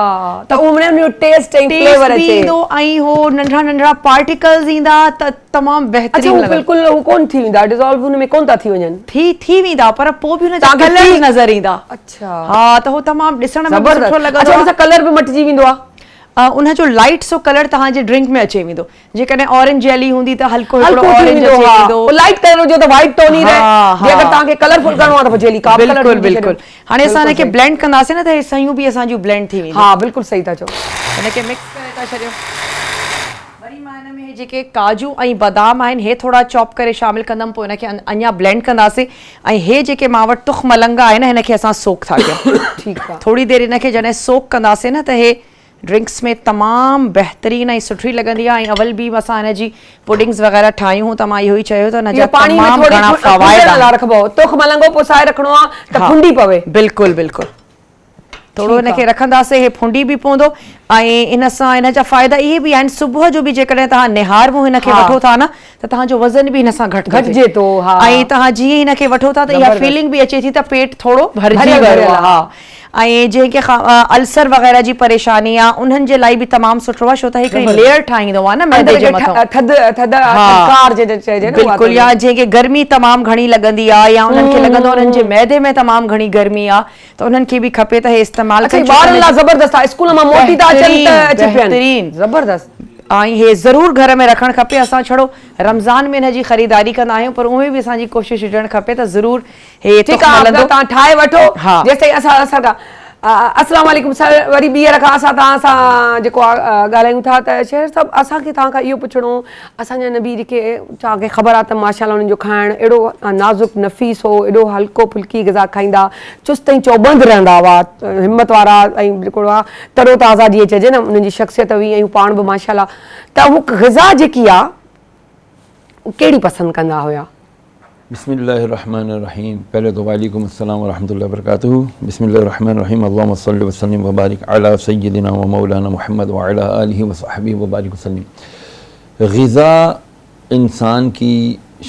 S1: त उन में टेस्ट ऐं फ्लेवर अचे
S4: ईंदो ऐं हो नंढड़ा नंढड़ा पार्टिकल्स ईंदा त तमामु बहितरीन
S1: अच्छा, बिल्कुल हू कोन थी वेंदा, डिसॉल्व हुन में कोन था थी वञनि,
S4: थी वेंदा, पर पोइ बि हुन जा कलर नज़र ईंदा।
S1: अच्छा,
S4: हा, त हो तमामु ॾिसण में सुठो लॻंदो।
S1: अच्छा, हुन सां कलर बि मटिजी वेंदो आहे,
S4: उन जो लाइट सो कलर तव्हांजे ड्रिंक में अचे वेंदो। जेकॾहिं ऑरेंज जेली हूंदी त हल्को हिकिड़ो ऑरेंज अचे वेंदो,
S1: लाइट कलर हुजे त वाइट टोन ई रहे। जे अगरि तव्हांखे कलरफुल करणो आहे त पोइ जेली का कलर
S4: बिल्कुलु बिल्कुलु। हाणे असां हिनखे ब्लेंड कंदासीं न त हे सयूं बि असांजूं ब्लेंड थी वेंदियूं।
S1: हा बिल्कुलु सही था चओ।
S4: हिनखे मिक्स करे था छॾियो। वरी मां हिन में जेके काजू ऐं बादाम आहिनि हे थोरा चॉप करे शामिल कंदमि, पोइ हिनखे अञा ब्लेंड कंदासीं। ऐं हे जेके मां वटि तुख मलंगा आहिनि हिनखे असां सोक था कयूं।
S1: ठीकु आहे,
S4: थोरी देरि हिनखे जॾहिं सोक कंदासीं न त हे ड्रिंक्स में तमामु बहितरीन ऐं सुठी लॻंदी आहे। ऐं अवल बि असां हिन जी पुडिंग्स वग़ैरह ठाहियूं त मां इहो ई चयो त हिन जा
S1: पाणी में
S4: तमामु घणा फ़वाइद
S1: रखबो, तुख मलंगो पुसाए रखणो आहे त फुंडी पवे।
S4: बिल्कुलु बिल्कुलु। थोरो हिनखे रखंदासीं, हे फुंडी बि पवंदो। ऐं इन सां इन जा फ़ाइदा इहे बि आहिनि, सुबुह जो बि जेकॾहिं तव्हां निहार में हिनखे वठो था न त तव्हांजो वज़न बि हिन सां घटिजे
S1: थो।
S4: ऐं तव्हां जीअं हिनखे वठो था त इहा फीलिंग बि अचे थी त पेट थोरो भरिजी वियो आहे। ऐं जंहिंखे अल्सर वग़ैरह जी परेशानी आहे उन्हनि जे लाइ बि तमामु सुठो आहे, छो त हिकिड़ी लेयर ठाहींदो आहे न मैदे जे मथां। बिल्कुलु। या जंहिंखे गर्मी तमामु घणी लॻंदी आहे या उन्हनि खे लॻंदो आहे उन्हनि जे मैदे में तमामु घणी गर्मी आहे त उन्हनि खे बि खपे त हे इस्तेमालु कनि।
S1: ज़बरदस्त।
S4: ऐं हे ज़रूरु घर में रखणु खपे। असां छड़ो रमज़ान में हिन जी ख़रीदारी कंदा आहियूं, पर उहे बि असांजी कोशिशि हुजणु खपे त ज़रूरु हे
S1: तव्हां ठाहे वठो। जेसिताईं असां अस्सलाम वालेकुम सर, वरी ॿीहर खां असां तव्हां सां जेको आहे ॻाल्हायूं था त शहर साहब असांखे तव्हां खां इहो पुछिणो, असांजा नबी जेके तव्हांखे ख़बर आहे त माशाल्लाह उन्हनि जो खाइणु एॾो नाज़ुक नफ़ीस हो, एॾो हल्को फुल्की ग़िज़ा खाईंदा, चुस्त ऐं चौबंद रहंदा हुआ, हिमत वारा ऐं जेको आहे तरो ताज़ा जीअं चइजे न, उन्हनि जी शख़्सियत हुई ऐं पाण बि माशाल्लाह। त हू ग़िज़ा जेकी आहे कहिड़ी पसंदि कंदा हुया?
S3: बिस्मिल्लाहिर्रहमानिर्रहीम। पहले तो वालेकुम अस्सलाम व रहमतुल्लाहि व बरकातुहू। बिस्मिल्लाहिर्रहमानिर्रहीम। अल्लाहुम्मा सल्लि व सल्लिम व बारिक अला सय्यिदिना व मौलाना मुहम्मद व अला आलिहि व सहबिहि व बारिक वसल्लम। ग़िज़ा इंसान की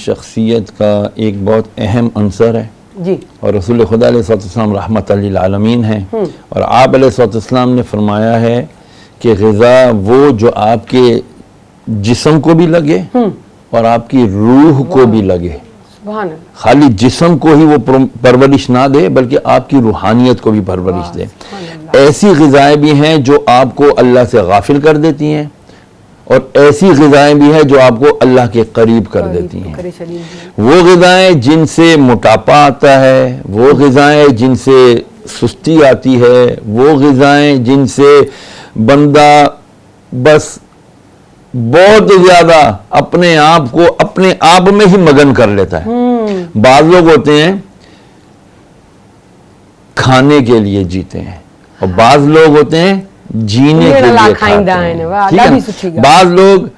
S3: शख्सियत का एक बहुत अहम अंसर है
S1: जी, और
S3: रसूल खुदा अलैहिस्सलाम रहमत लिल आलमीन हैं। और आप अलैहिस्सलाम ने फरमाया है कि ग़िज़ा वो जो आपके जिस्म को भी लगे और आपकी रूह को भी लगे। खाली जिस्म को ही वो परवरिश ना दे बल्कि आपकी रूहानियत को भी परवरिश दे। ऐसी ग़िज़ाएँ भी हैं जो आपको अल्लाह से गाफिल कर देती हैं और ऐसी ग़िज़ाएँ भी हैं जो आपको अल्लाह के करीब कर देती हैं। वो ग़िज़ाएँ जिनसे मोटापा आता है, वो ग़िज़ाएँ जिनसे सुस्ती आती है, वो ग़िज़ाएँ जिनसे बंदा बस बहुत ज़्यादा अपने आप को अपने आप में ही मगन कर लेता है। बाज़ लोग होते हैं खाने के लिए जीते हैं और बाज़ लोग होते हैं जीने के लिए खाते हैं। ठीक है? बाज़ लोग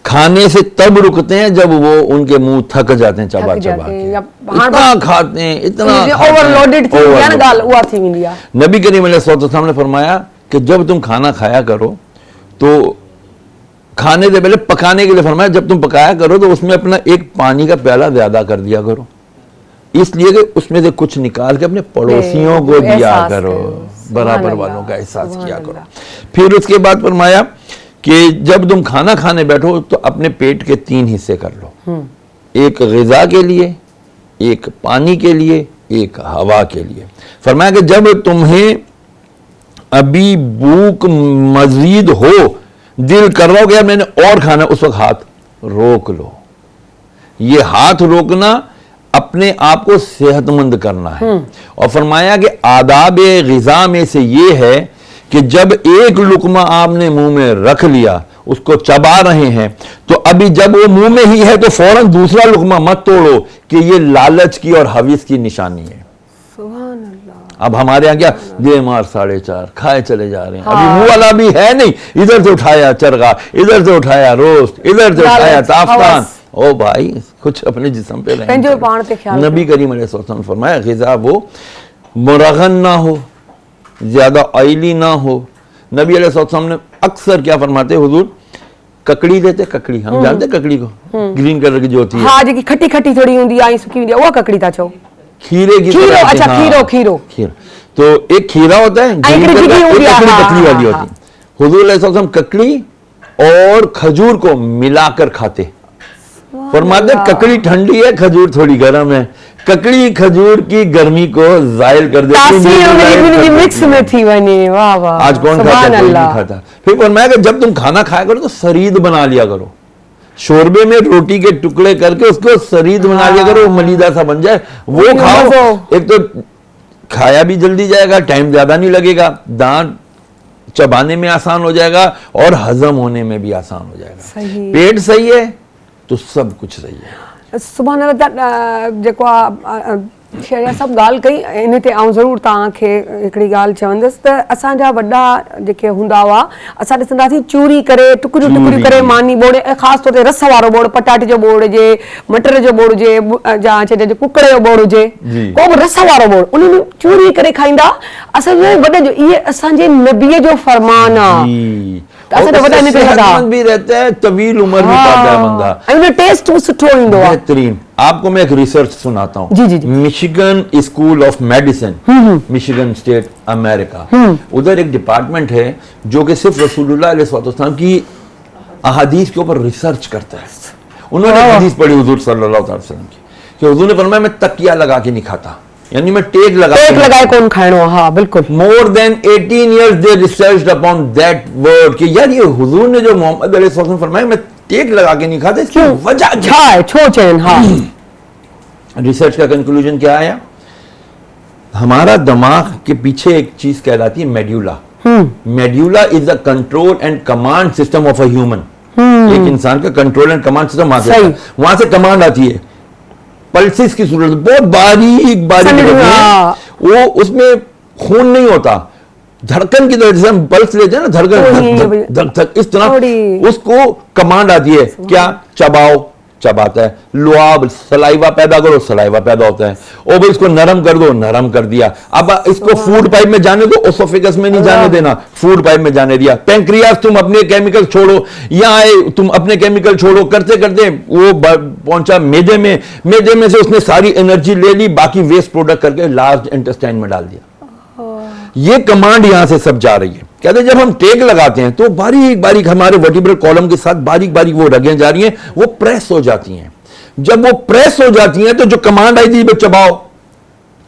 S3: खाने से तब रुकते हैं जब वो उनके मुंह थक जाते हैं चबा चबा के, इतना खाते हैं, इतना
S1: ओवरलोडेड
S3: नबी करीम अलैहिस्सलाम ने फरमाया कि जब तुम खाना खाया करो तो खाने से पहले पकाने के लिए फरमाया, जब तुम पकाया करो तो उसमें अपना एक पानी का प्याला ज्यादा कर दिया करो, इसलिए कि उसमें से कुछ निकाल के अपने पड़ोसियों को दिया करो, बराबर वालों का एहसास किया करो। फिर उसके बाद फरमाया कि जब तुम खाना खाने बैठो तो अपने पेट के 3 हिस्से कर लो, एक ग़िज़ा के लिए, एक पानी के लिए, एक हवा के लिए। फरमाया कि जब तुम्हें अभी भूख मजीद हो, दिल कर रहा हो कि यार मैंने और खाना, उस वक्त हाथ रोक लो। ये हाथ रोकना अपने आप को सेहतमंद करना है। और फरमाया कि आदाब ग़िज़ा में से ये है कि जब एक लुकमा आपने मुंह में रख लिया, उसको चबा रहे हैं, तो अभी जब वो मुंह में ही है तो फौरन दूसरा लुकमा मत तोड़ो कि ये लालच की और हवीस की निशानी है। अब हमारे यहाँ क्या दे मार 4.5 खाए चले जा रहे हैं। अभी मुंह वाला भी है नहीं, इधर से उठाया चरगा, इधर से उठाया रोस्ट, इधर से उठाया ताफ्तान। ओ भाई कुछ अपने जिस्म पे रहें। नबी करीम अलैहि सल्लम ने फरमाया ग़िज़ा वो मुरगन ना हो, ज्यादा ऑयली ना हो। नबी अलैहि सल्लम ने अक्सर क्या फरमाते हुजूर, ककड़ी देते, ककड़ी हम जानते ककड़ी को, ग्रीन कलर की जो होती है,
S1: हाँ जी, खट्टी खट्टी थोड़ी होती है, सुखी होती है, वो ककड़ी था चो
S3: खीरे की
S1: खीरो,
S3: तरह,
S1: अच्छा
S3: हाँ,
S1: खीरो
S3: तो एक खीरा होता है, ग्रीन कलर का, एक ककड़ी वाली होती है। हुजूर अलैहि सल्लम ककड़ी और खजूर को मिलाकर खाते। फरमाते ककड़ी ठंडी है, खजूर थोड़ी गर्म है, ककड़ी खजूर की गर्मी को जायल कर देती,
S1: मिक्स में थी बनी। वाह वाह,
S3: आज कौन खाता, कोई नहीं खाता। फिर फरमाया कि जब तुम खाना खाया करो तो सरीद बना लिया करो, शोरबे में रोटी के टुकड़े करके उसको सरीद बना लिया करो, मलीदा सा बन जाए, वो खाओ। एक तो खाया भी जल्दी जाएगा, टाइम ज्यादा नहीं लगेगा, दांत चबाने में आसान हो जाएगा और हजम होने में भी आसान हो जाएगा। पेट सही है तो सब कुछ सही है।
S1: सुभान अल्लाह। जेको शरिया सभु ॻाल्हि कई, इन ते आउं ज़रूरु तव्हांखे हिकिड़ी ॻाल्हि चवंदसि त असांजा वॾा जेके हूंदा हुआ, असां ॾिसंदासीं चूरी करे टुकड़ियूं टुकड़ियूं करे मानी बोड़, ऐं ख़ासि तौर ते रस वारो बोड़, पटाटे जो बोड़ हुजे, मटर जो बोड़ हुजे, या चइजे कुकड़ जो बोड़ हुजे, को बि रस वारो बोड़, उन में चूरी करे खाईंदा। असांजे वॾे जो इहे असांजे नबीअ जो फरमान आहे।
S3: सेहतमंद भी रहता है, तवील उम्र भी पाता है बंदा,
S1: टेस्ट भी सुठो ईंदो आहे।
S3: बेहतरीन। आपको मैं एक रिसर्च सुनाता हूँ।
S1: जी जी जी।
S3: Michigan school of medicine, Michigan state, America, उधर एक डिपार्टमेंट है जो कि सिर्फ रसूलुल्लाह अलैहि वसल्लम की अहादीस के ऊपर रिसर्च करता है। उन्होंने हदीस पढ़ी हुजूर सल्लल्लाहु अलैहि वसल्लम की कि हुजूर ने फरमाया मैं तकिया लगा के नहीं खाता, यानी मैं टेक लगाए
S1: कौन खाएनो। हाँ बिल्कुल।
S3: More than 18 years they researched upon that word कि यार ये हुजूर ने जो मोहम्मद अलैहि वसल्लम फरमाया मैं टेक लगा के नहीं खाता, इसकी वजह क्या है,
S1: छो चैन। हाँ।
S3: रिसर्च का कंक्लूजन क्या आया, हमारा दिमाग के पीछे एक चीज कहलाती है medulla. Medulla is the control and command system of a human. एक इंसान का कंट्रोल एंड कमांड सिस्टम वहां से कमांड आती है पल्सिस की सूरत, बहुत बारीक वो उसमें खून नहीं होता, धड़कन की तरह, जैसे हम पल्स लेते हैं ना, धड़कन धक धक इस तरह उसको कमांड आती है, क्या चबाओ, चबाता है, लुआब सलाइवा पैदा करो, सलाइवा पैदा होता है, ओ भाई इसको नरम कर दो, नरम कर दिया। अब इसको फूड पाइप में जाने दो, ओसोफेगस में नहीं जाने देना, फूड पाइप में जाने दिया। पैंक्रियास तुम अपने केमिकल छोड़ो, यहाँ आए तुम अपने केमिकल छोड़ो, करते करते वो पहुंचा मेदे में से उसने सारी एनर्जी ले ली, बाकी वेस्ट प्रोडक्ट करके लार्ज इंटेस्टाइन में डाल दिया। ये कमांड यहां से सब जा रही है। कहते जब हम टेक लगाते हैं तो बारीक बारीक हमारे वर्टिब्रल कॉलम के साथ बारीक बारीक वो रगें जा रही हैं, वो प्रेस हो जाती हैं। जब वो प्रेस हो जाती हैं तो जो कमांड आई थी चबाओ,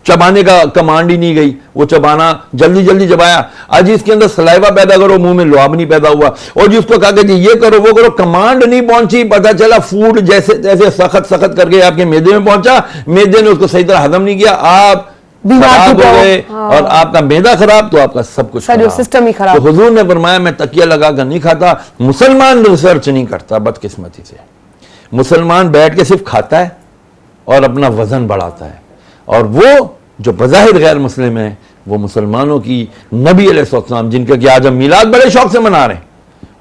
S3: चबाने का कमांड ही नहीं गई, वो चबाना जल्दी जल्दी चबाया। आज इसके अंदर सलाइवा पैदा करो, मुंह में लुआब नहीं पैदा हुआ, और जिसको कहा कि ये करो वो करो, कमांड नहीं पहुंची, पता चला फूड जैसे तैसे सख्त सख्त करके आपके मैदे में पहुंचा, मैदे ने उसको सही तरह हजम नहीं किया, आप खराब हो गए। और आपका मैदा खराब तो आपका सब कुछ
S1: सिस्टम ही खराब।
S3: तो हुजूर ने फरमाया मैं तकिया लगा कर नहीं खाता। मुसलमान रिसर्च नहीं करता, बदकिस्मती से मुसलमान बैठ के सिर्फ खाता है और अपना वजन बढ़ाता है, और वो जो बज़ाहिर गैर मुस्लिम है वो मुसलमानों की नबी अलैहिस्सलाम, जिनका कि आज हम मिलाद बड़े शौक से मना रहे हैं,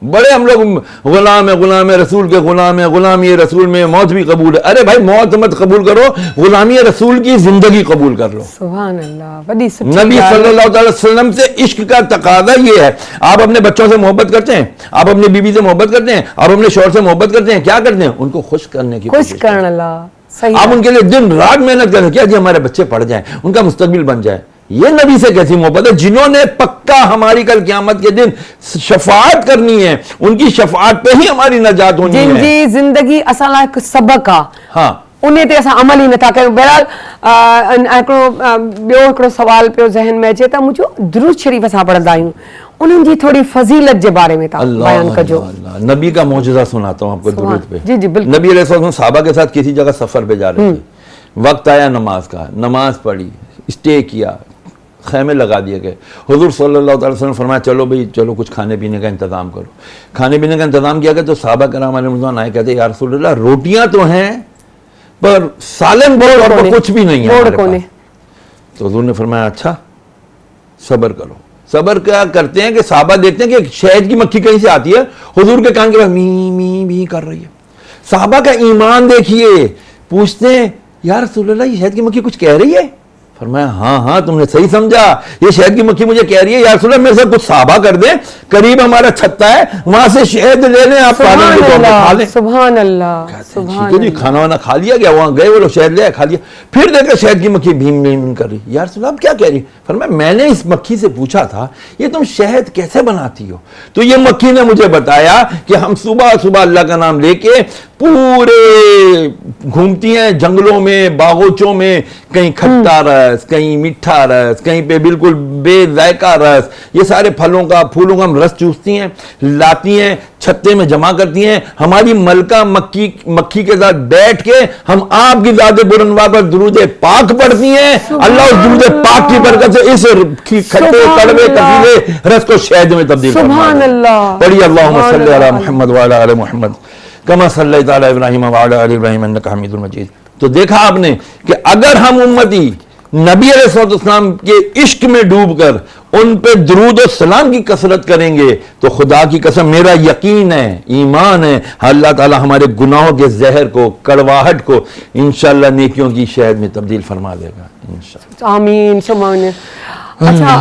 S3: बड़े हम लोग गुलाम है रसूल के, गुलाम है, गुलामी रसूल में मौत भी कबूल है। अरे भाई मौत मत कबूल करो, गुलामी रसूल की जिंदगी कबूल कर लो।
S1: सुभान अल्लाह। नबी
S3: सल्लल्लाहु अलैहि वसल्लम से इश्क का तकाजा ये है। आप अपने बच्चों से मोहब्बत करते हैं, आप अपनी बीवी से मोहब्बत करते हैं, आप अपने शौहर से मोहब्बत करते हैं, क्या करते हैं, उनको खुश करने की कोशिश करते हैं। आप उनके लिए दिन रात मेहनत करते हैं, क्या जी हमारे बच्चे पढ़ जाएं, उनका मुस्तकबिल बन जाए। ये नबी से कैसी मोहब्बत है, जिन्होंने पक्का हमारी कल क़यामत के दिन शफाअत करनी है, उनकी शफाअत पे ही हमारी नजात होनी है।
S1: जिनकी जिंदगी असां लाइ हिकु सबक आहे,
S3: हाँ,
S1: उन ते असां अमल ई नथा कयूं। बहरहाल ॿियो हिकिड़ो सवाल पियो ज़हन में अचे त मुंहिंजो दुरूद शरीफ़ असां पढ़ंदा आहियूं, उन्हनि जी थोड़ी फज़ीलत जे बारे में तव्हां बयान कजो।
S3: नबी का मौजज़ा सुनाता हूं आपको दुरूद पे।
S1: जी जी बिल्कुल।
S3: नबी अलैहिस्सलाम सहाबा के साथ किसी जगह सफर पे जा रहे थे, वक्त आया नमाज का, नमाज पढ़ी, स्टे किया, खैमे लगा दिए गए। हुजूर सल्लल्लाहु अलैहि वसल्लम फरमाया चलो भाई चलो कुछ खाने पीने का इंतजाम करो। खाने पीने का इंतजाम किया गया तो सहाबा कराम अलैहिम आए, कहते या रसूलल्लाह रोटियां तो हैं पर सालन बहुत और कुछ भी नहीं है हमारे पास। तो हुजूर ने फरमाया अच्छा सब्र करो। सब्र क्या करते हैं कि साहबा देखते हैं कि शहद की मक्खी कहीं से आती है, हुजूर के कान के पास मी मी मी कर रही है। साहबा का ईमान देखिए, पूछते हैं या रसूलल्लाह ये शहद की मक्खी कुछ कह रही है? फरमाया हाँ हाँ तुमने सही समझा, ये शहद की मक्खी मुझे कह रही है या रसूलल्लाह मेरे से कुछ साहबा कर दे, करीब हमारा छत्ता है वहां से शहद ले लें, आप पालन के तौर पे खा लें।
S1: सुभान अल्लाह, सुभान
S3: ठीक है जी, खाना वाना खा लिया गया, वहां गए वो लोग शहद ले आए, खा लिया, फिर देखा शहद की मक्खी भीम भीम कर रही। यार रसूलल्लाह आप क्या कह रही? फरमाया मैंने इस मक्खी से पूछा था ये तुम शहद कैसे बनाती हो, तो ये मक्खी ने मुझे बताया कि हम सुबह सुबह अल्लाह का नाम लेके पूरे घूमती हैं जंगलों में, बागोचों में, कहीं खट्टा रस, कहीं मीठा रस, कहीं पे बिल्कुल बेजायका रस, ये सारे फलों का फूलों का हम रस चूसती हैं, लाती हैं, छत्ते में जमा करती हैं, हमारी मलका मक्खी के साथ बैठ के हम आपकी ज़ात बुलंदवा पर दुरूद पाक पढ़ती हैं। अल्लाह उस दुरूद पाक की बरकत से इस खट्टे कड़वे कसीले रस को शहद में तब्दील फरमा दे। पढ़िए अल्लाहुम्मा सल्ली अला मुहम्मद व अला आलि मुहम्मद कमा सल्लैता अला इब्राहीम व अला आलि इब्राहीम इन्नका हमीदुल मजीद। तो देखा आपने कि अगर हम उम्मती नबी अलैहिस्सलाम के इश्क में डूबकर उन पे दुरूद और सलाम की कसरत करेंगे तो खुदा की कसम मेरा यकीन है, ईमान है, अल्लाह ताला हमारे गुनाहों के जहर को, कड़वाहट को इंशाअल्लाह नेकियों की शहद में तब्दील फरमा देगा इंशाअल्लाह।
S1: आमीन सुभान। अच्छा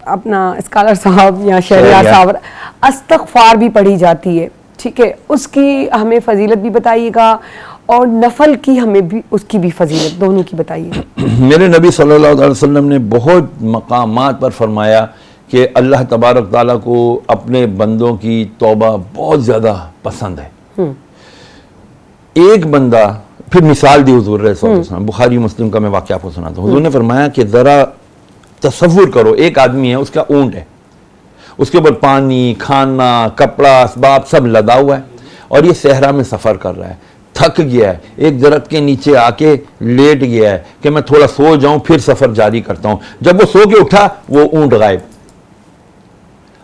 S1: अपना स्कॉलर साहब या शहरियार साहब, इस्तिग़फ़ार भी पढ़ी जाती है, ठीक है, उसकी हमें फजीलत भी बताइएगा और नफल की हमें भी उसकी भी फजीलत, दोनों की बताइए।
S3: मेरे नबी सल्लल्लाहु अलैहि वसल्लम ने बहुत मकामात पर फरमाया कि अल्लाह तबारक ताला को अपने बंदों की तौबा बहुत ज़्यादा पसंद है। एक बंदा, फिर मिसाल दी हुजूर रसूलुल्लाह, बुखारी मुस्लिम का मैं वाक़या आपको सुनाता हूँ। हुजूर ने फरमाया कि ज़रा तसव्वुर करो, एक आदमी है, उसका ऊंट है, उसके ऊपर पानी, खाना, कपड़ा, असबाब सब लदा हुआ है और ये सहरा में सफ़र कर रहा है, थक गया है, एक दरख्त के नीचे आके लेट गया है कि मैं थोड़ा सो जाऊं फिर सफ़र जारी करता हूं। जब वो सो के उठा वो ऊंट गायब।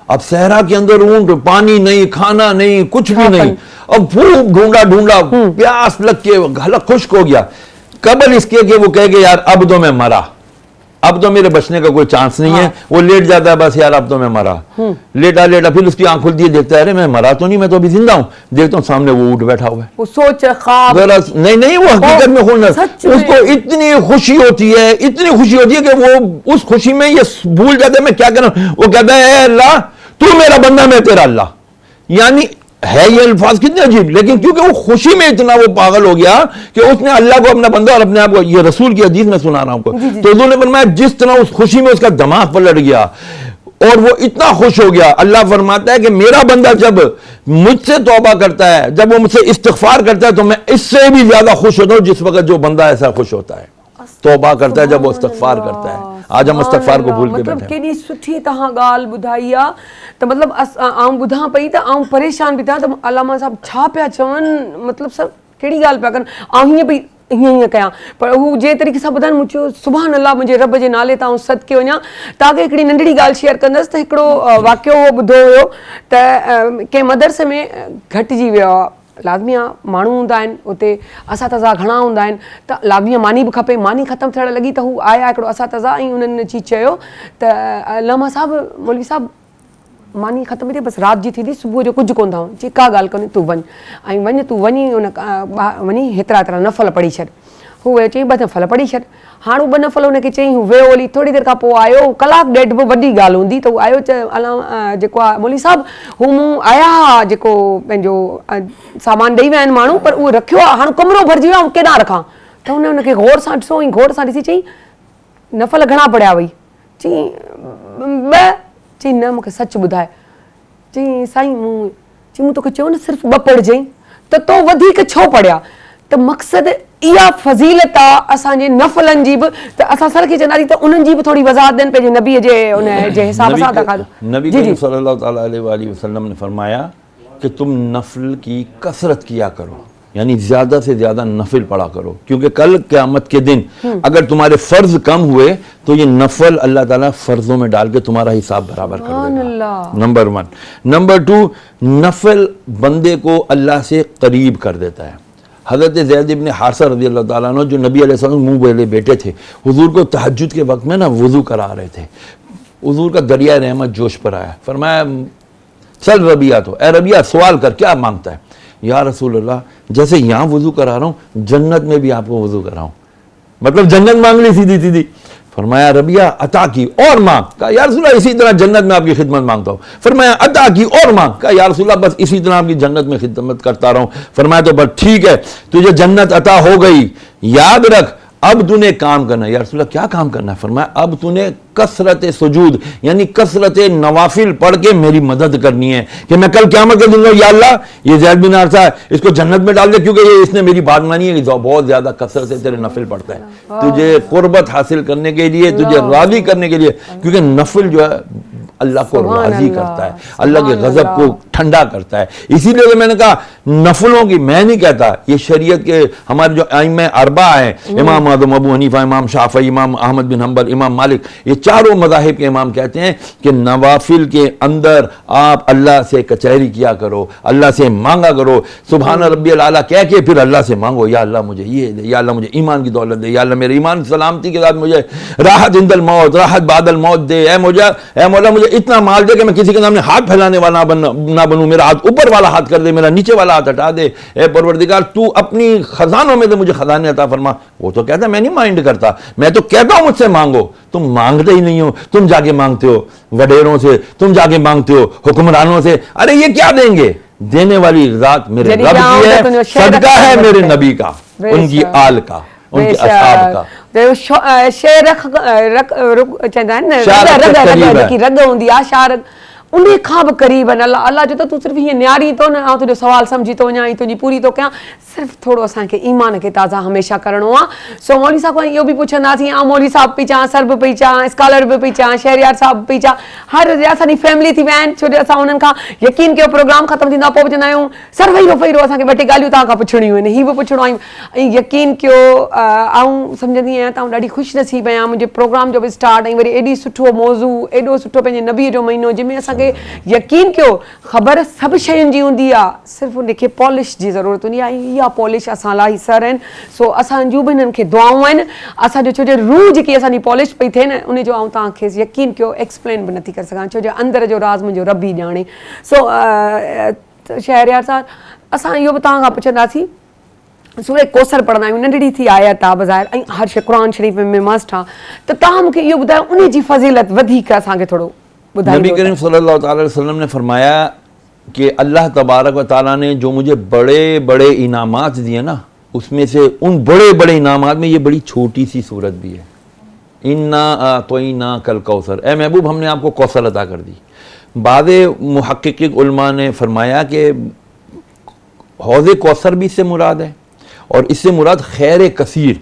S3: अब सहरा के अंदर ऊंट, पानी नहीं, खाना नहीं, कुछ भी नहीं। अब खूब ढूंढा ढूंढा, प्यास लग के गला खुश्क हो गया, कबल इसके कि वो कहे कि यार अब तो मैं मरा, अब तो मेरे बचने का कोई चांस नहीं है। वो लेट जाता है, बस यार अब तो मैं मरा। लेटा लेटा फिर उसकी आंख खुलती है, देखता है अरे मैं मरा तो नहीं, मैं तो अभी जिंदा हूं। देखता हूं सामने वो ऊंट बैठा हुआ है।
S1: वो सोच ख्वाब
S3: नहीं वो हकीकत में होना, उसको इतनी खुशी होती है, इतनी खुशी होती है कि वो उस खुशी में ये भूल जाता है मैं क्या करूं। वो कहता है अल्लाह तू मेरा बंदा, मैं तेरा अल्लाह। यानी है ये अल्फाज कितने अजीब, लेकिन क्योंकि वो खुशी में इतना वो पागल हो गया कि उसने अल्लाह को अपना बंदा और अपने आप को, ये रसूल की हदीस में सुना रहा हूं आपको, तो उन्होंने फरमाया जिस तरह उस खुशी में उसका दिमाग पलट गया और वो इतना खुश हो गया। अल्लाह फरमाता है कि मेरा बंदा जब मुझसे तौबा करता है, जब वो मुझसे इस्तिग़फ़ार करता है तो मैं इससे भी ज्यादा खुश होता हूं जिस वक्त जो बंदा ऐसा खुश होता है, तौबा करता है, जब वो इस्तिग़फ़ार करता है। आज हम इस्तिग़फ़ार को भूल के बैठे हैं।
S1: मतलब केॾी सुठी तव्हां ॻाल्हि ॿुधाई आहे, त मतिलबु आउं ॿुधां पई त आउं परेशान बि थियां त अलामा साहब छा पिया चवनि, मतिलबु सभु कहिड़ी ॻाल्हि पिया कनि। आउं हीअं पई हीअं कयां, पर हू जे तरीक़े सां ॿुधाइनि, मूं चयो सुभान अल्लाह, मुंहिंजे रब जे नाले तां सदके वञा। तव्हांखे हिकिड़ी नंढड़ी ॻाल्हि शेयर कंदसि त हिकिड़ो वाक़ियो उहो ॿुधो हुयो त कंहिं मदरसे में घटिजी वियो आहे। लाज़मी आहे, माण्हू हूंदा आहिनि उते, असातिज़ा घणा हूंदा आहिनि, त लाज़मी आहे मानी बि खपे। मानी ख़तमु थियण लॻी त हू आया हिकिड़ो असातिज़ा ऐं उन्हनि अची चयो त अल्लामा साहब, मौलवी साहब मानी ख़तमु थी, बसि राति जी थींदी, सुबुह जो कुझु कोन था चई, का ॻाल्हि कोन्हे, तूं वञ ऐं वञ, तूं वञी उन वञी हेतिरा हेतिरा नफ़ल पढ़ी छॾ। हू वियो, चई 2 नफ़ल पढ़ी छॾ। हाणे 2 नफ़ल हुनखे चई, हू वियो, ओली थोरी देरि खां पोइ आयो, कलाकु ॾेढ बि वॾी ॻाल्हि हूंदी, त हू आयो, अलामा जेको आहे मौलवी साहब, हू मूं आया हुआ जेको पंहिंजो सामान ॾेई विया आहिनि माण्हू, पर उहो रखियो आहे, हाणे कमिरो भरिजी वियो आहे, केॾां रखां। त हुन हुनखे गौर सां ॾिसो ऐं गौर सां ॾिसी चई नफ़ल घणा पढ़िया हुई? चई 2। चई न मूंखे सच ॿुधाए। चई साईं मूं तोखे चयो न सिर्फ़ु 2 पढ़जई, त तो वधीक छो पढ़िया? त मक़सदु इहा फज़ीलत आहे असांजे नफ़लनि जी बि, त असां सर खे चवंदासीं त उन्हनि जी बि थोरी वज़ाहत ॾियनि पंहिंजे नबीअ जे उन जे हिसाब सां।
S3: नबी करीम सल्लल्लाहु अलैहि वसल्लम ने फरमाया कि तुम नफल की कसरत किया करो, यानी ज्यादा से ज्यादा नफिल पढ़ा करो, क्योंकि कल क़यामत के दिन अगर तुम्हारे फर्ज कम हुए तो ये नफल अल्लाह ताला फर्जों में डाल के तुम्हारा हिसाब बराबर कर देगा। नंबर 1। नंबर 2, नफल बंदे को अल्लाह से करीब कर देता है। हज़रत ज़ैद इब्न हारिसा रज़ियल्लाहु ताला अन्हु जो नबी अलैहि सल्लम मुँह बोले बेटे थे, हुजूर को तहज्जुद के वक्त में ना वुज़ू करा रहे थे। हुजूर का दरिया रहमत जोश पर आया, फरमाया चल रबिया, तो ए रबिया सवाल कर, क्या मांगता है? या रसूल अल्लाह, जैसे यहाँ वुज़ू करा रहा हूँ, जन्नत में भी आपको वुज़ू कराऊँ, मतलब जन्नत मांग ली सीधी सीधी। फरमाया रबिया अता की और मांग। कहा या रसूल अल्लाह, इसी तरह जन्नत में आपकी खिदमत मांगता हूँ। फरमाया अता की और मांग। कहा या रसूल अल्लाह, बस इसी तरह आपकी जन्नत में खिदमत करता रहूं। फरमाया तो बस ठीक है, तुझे जन्नत अता हो गई, याद रख अब तूने काम करना है। या रसूल अल्लाह, क्या काम करना है? फरमाया अब तूने कसरत सुजूद यानी कसरत नवाफिल पढ़ के मेरी मदद करनी है कि मैं कल क़यामत के दिन में या अल्लाह ये ज़ैद बिन हारिसा है, इसको जन्नत में डाल दे, क्योंकि ये इसने मेरी बात मानी है कि बहुत ज्यादा कसरत से तेरे नफिल पढ़ता है, तुझे कुर्बत हासिल करने के लिए, तुझे राजी करने के लिए, क्योंकि नफिल जो है अल्लाह को राजी करता है, अल्लाह के गजब को ठंडा करता है। इसीलिए तो मैंने कहा नफलों की, मैं नहीं कहता, ये शरीयत के हमारे जो आइम्मा अरबा हैं, इमाम आज़म अबू हनीफा, इमाम शाफी, इमाम अहमद बिन हंबल, इमाम मालिक, ये चारों मज़ाहिब के इमाम कहते हैं कि नवाफिल के अंदर आप अल्लाह से कचहरी किया करो, अल्लाह से मांगा करो, सुभान रब्बियल आला कह के फिर अल्लाह से मांगो, या अल्लाह मुझे ये दे, या अल्लाह मुझे ईमान की दौलत दे, या अल्लाह मेरे ईमान सलामती के साथ मुझे राहत इंदल मौत, राहत बादल मौत दे, ए मौला मुझे इतना माल दे कि मैं किसी के सामने हाथ फैलाने वाला ना बनूं, मेरा हाथ ऊपर वाला हाथ कर दे, मेरा नीचे वाला हाथ हटा दे, ए परवरदिगार तू अपनी खजानों में से मुझे खजाने अता फरमा। वो तो कहता मैं नहीं माइंड करता, मैं तो कहता हूं मुझसे मांगो, तुम मांगते ही नहीं हो, तुम जाके मांगते हो वडेरों से, तुम जाके मांगते हो हुक्मरानों से। अरे ये क्या देंगे? देने वाली जात मेरे रब की है, सदका है मेरे नबी का, उनकी आल का, उनके असहाब का।
S1: रग हूंदी आहे, शारक उन खां बि क़रीब आहिनि अल्लाह। अल्लाह जो त तूं सिर्फ़ु हीअं न्यारी थो न, ऐं तुंहिंजो सुवाल सम्झी थो वञा, तुंहिंजी पूरी थो कयां, सिर्फ़ु थोरो असांखे ईमान खे ताज़ा हमेशह करिणो आहे। सो मौली साहब खां इहो बि पुछंदासीं, ऐं मौली साहब पई चवां, सर बि पई चवां, स्कॉलर बि पई चवां, शहरियार साहब पई चवां, हर असांजी फैमिली थी विया आहिनि, छो जो असां उन्हनि खां यकीन कयो प्रोग्राम ख़तमु थींदो आहे पोइ पुछंदा आहियूं सर वही असांखे ॿ टे ॻाल्हियूं तव्हां खां पुछणियूं आहिनि, हीअ बि पुछणो आहे, ऐं यकीन कयो आऊं सम्झंदी आहियां तव्हां ॾाढी ख़ुशि नसीब आहियां, मुंहिंजे प्रोग्राम जो बि स्टार्ट, ऐं वरी एॾी सुठो मौज़ू, एॾो सुठो पंहिंजे नबीअ जो महीनो, जंहिंमें असांखे यकीन क्यों ख़बर सभु शयुनि जी हूंदी आहे, सिर्फ़ु उनखे पॉलिश जी ज़रूरत हूंदी आहे, ऐं इहा पॉलिश असां लाइ सर आहिनि। सो असांजूं बि हिननि खे दुआऊं आहिनि, असांजो छो जो रूह जेकी असांजी पॉलिश पई थिए न, उनजो आऊं तव्हांखे यकीन कयो एक्सप्लेन बि नथी करे सघां, छो जो अंदर जो राज़ मुंहिंजो रब ई ॼाणे। सो शहरियार साहब, असां इहो बि तव्हां खां पुछंदासीं, सूरह कौसर पढ़ंदा आहियूं, नंढड़ी थी आयत आहे बज़ाहिर, ऐं हर शइ क़ुरान शरीफ़ में मस्ट आहे, त तव्हां मूंखे इहो ॿुधायो उन जी फज़ीलत वधीक असांखे थोरो
S3: नबी करीम सल्लल्लाहु अलैहि वसल्लम ने फरमाया कि अल्लाह तबारक व तआला ने जो मुझे बड़े बड़े इनामात दिए ना, उसमें से उन बड़े बड़े इनामात में ये बड़ी छोटी सी सूरत भी है, इन्ना आतोइना कल कौसर, ए महबूब हमने आपको कौसर अता कर दी। बाज़े मुहक्किक उलमा ने फरमाया कि हौज़े कौसर भी इससे मुराद है, और इससे मुराद खैर कसीर,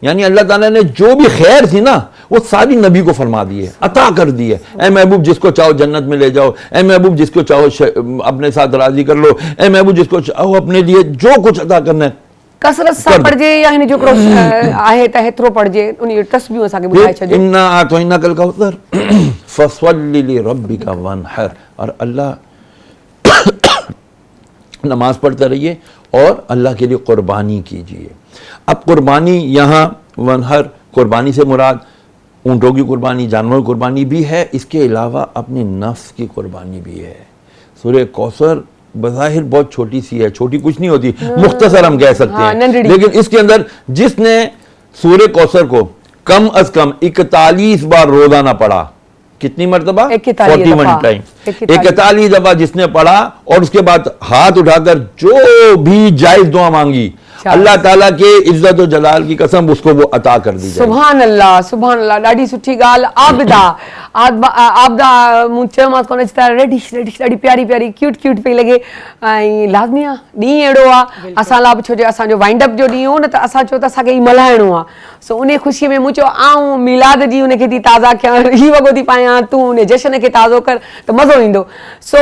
S3: यानी अल्लाह ताला ने जो भी खैर थी ना वो सारी नबी को फरमा दी है, अता कर दी है। ए महबूब जिसको चाहो जन्नत में ले जाओ, ए महबूब जिसको चाहो अपने साथ राजी कर लो, ए महबूब जिसको चाहो अपने लिए जो कुछ अता करना है
S1: कसरत सां पढ़जे, या हिन जो आहे त हेतिरो पढ़जे, उन तस्बीह असांखे ॿुधाए छॾियो।
S3: इन्ना आतोइना कल कौसर फसल्लि लिरब्बिका वनहर, और अल्लाह नमाज पढ़ते रहिए और अल्लाह के लिए कुर्बानी कीजिए। अब कुर्बानी यहाँ वनहर कुर्बानी से मुराद ऊँटों की कुर्बानी, जानवरों की कुर्बानी भी है, इसके अलावा अपने नफ्स की कुर्बानी भी है। सूरह कौसर बज़ाहिर बहुत छोटी सी है, छोटी कुछ नहीं होती, मुख्तसर हम कह सकते हैं, लेकिन इसके अंदर जिसने सूरह कौसर को कम अज कम 41 बार रोजाना पढ़ा, कितनी मरतबा? 41 टाइम, 41 दफा जिसने पढ़ा, और उसके बाद हाथ उठाकर जो भी जायज दुआ मांगी, अल्लाह ताला के इज्जत और जलाल की कसम उसको वो अता कर दी जाए।
S1: सुभान अल्लाह, सुभान अल्लाह, ॾाढी सुठी ॻाल्हि। आबदा मूं चयोमांसि कोन अची त रेडिश ॾाढी प्यारी प्यारी क्यूट क्यूट पई लॻे, ऐं लाज़मी आहे ॾींहुं अहिड़ो आहे असां लाइ बि, छो जो असांजो वाइंड अप जो ॾींहुं हो न, त असां चयो त असांखे ई मल्हाइणो आहे। सो उन ख़ुशीअ में मूं चयो आऊं मीलाद जी उनखे थी ताज़ा कयां, हीउ वॻो थी पायां, तूं उन जश्न खे ताज़ो कर त मज़ो ईंदो। सो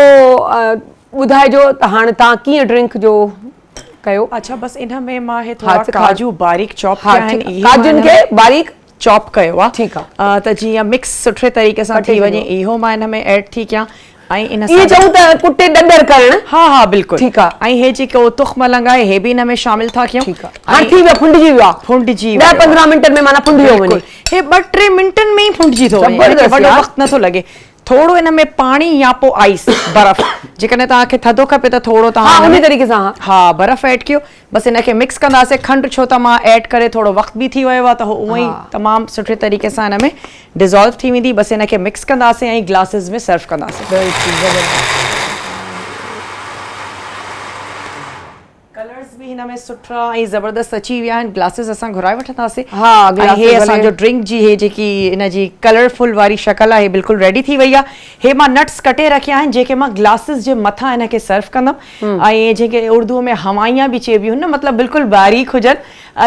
S1: ॿुधाइजो त हाणे तव्हां कीअं ड्रिंक जो कयो?
S4: अच्छा, बस इन में मां हे थोड़ा काजू बारीक चॉप
S1: कया आहिनि, काजुनि खे बारीक
S4: चॉप कयो आहे,
S1: ठीकु आहे,
S4: त जीअं मिक्स सुठे तरीक़े सां थी वञे, इहो मां इन में ऐड थी कयां। ऐं इन
S1: ये चऊं त कुटे डंडर करण।
S4: हाँ हाँ बिल्कुल
S1: ठीकु आहे।
S4: ऐं हे जेको तुख मलंग आहे हे बि इन में शामिल था कयूं।
S1: ठीकु आहे, हाणे थी वियो, फुंडजी वियो आहे,
S4: फुंडजी
S1: 10-15 मिंटनि में माना फुंडियो वञे।
S4: हे 2-3 मिंटनि में ई फुंडजी थो वञे,
S1: ज़बरदस्त
S4: वॾो
S1: यार।
S4: वक़्तु नथो लॻे। थोरो इन में पाणी या पोइ आइस बर्फ़, जेकॾहिं तव्हांखे थधो खपे त थोरो
S1: हाँ
S4: तव्हां
S1: उन
S4: हिन में-
S1: तरीक़े सां हाँ।
S4: हाँ बर्फ़ ऐड कयो, बसि इनखे मिक्स कंदासीं। खंडु छो त मां ऐड करे थोरो वक़्तु बि थी वियो आहे त उहो ई तमामु सुठे तरीक़े सां हिन में डिज़ोल्व थी वेंदी। बसि इनखे मिक्स कंदासीं ऐं ग्लासिस में सर्व कंदासीं। कलर्स भी हिन में सुठा ऐं ज़बरदस्त अची विया आहिनि। ग्लासिस असां घुराए वठंदासीं।
S1: हा,
S4: ऐं
S1: glasses
S4: हे
S1: भले।
S4: असांजो ड्रिंक जी हे जेकी इन जी कलरफुल वारी शक्ल आहे बिल्कुलु रेडी थी वई आहे। हे मां नट्स कटे रखिया आहिनि जेके मां ग्लासिस जे मथां इनखे सर्व कंदमि। ऐं जेके उर्दू में हवाइयां बि चइबियूं आहिनि न, मतिलबु बिल्कुलु बारीक हुजनि।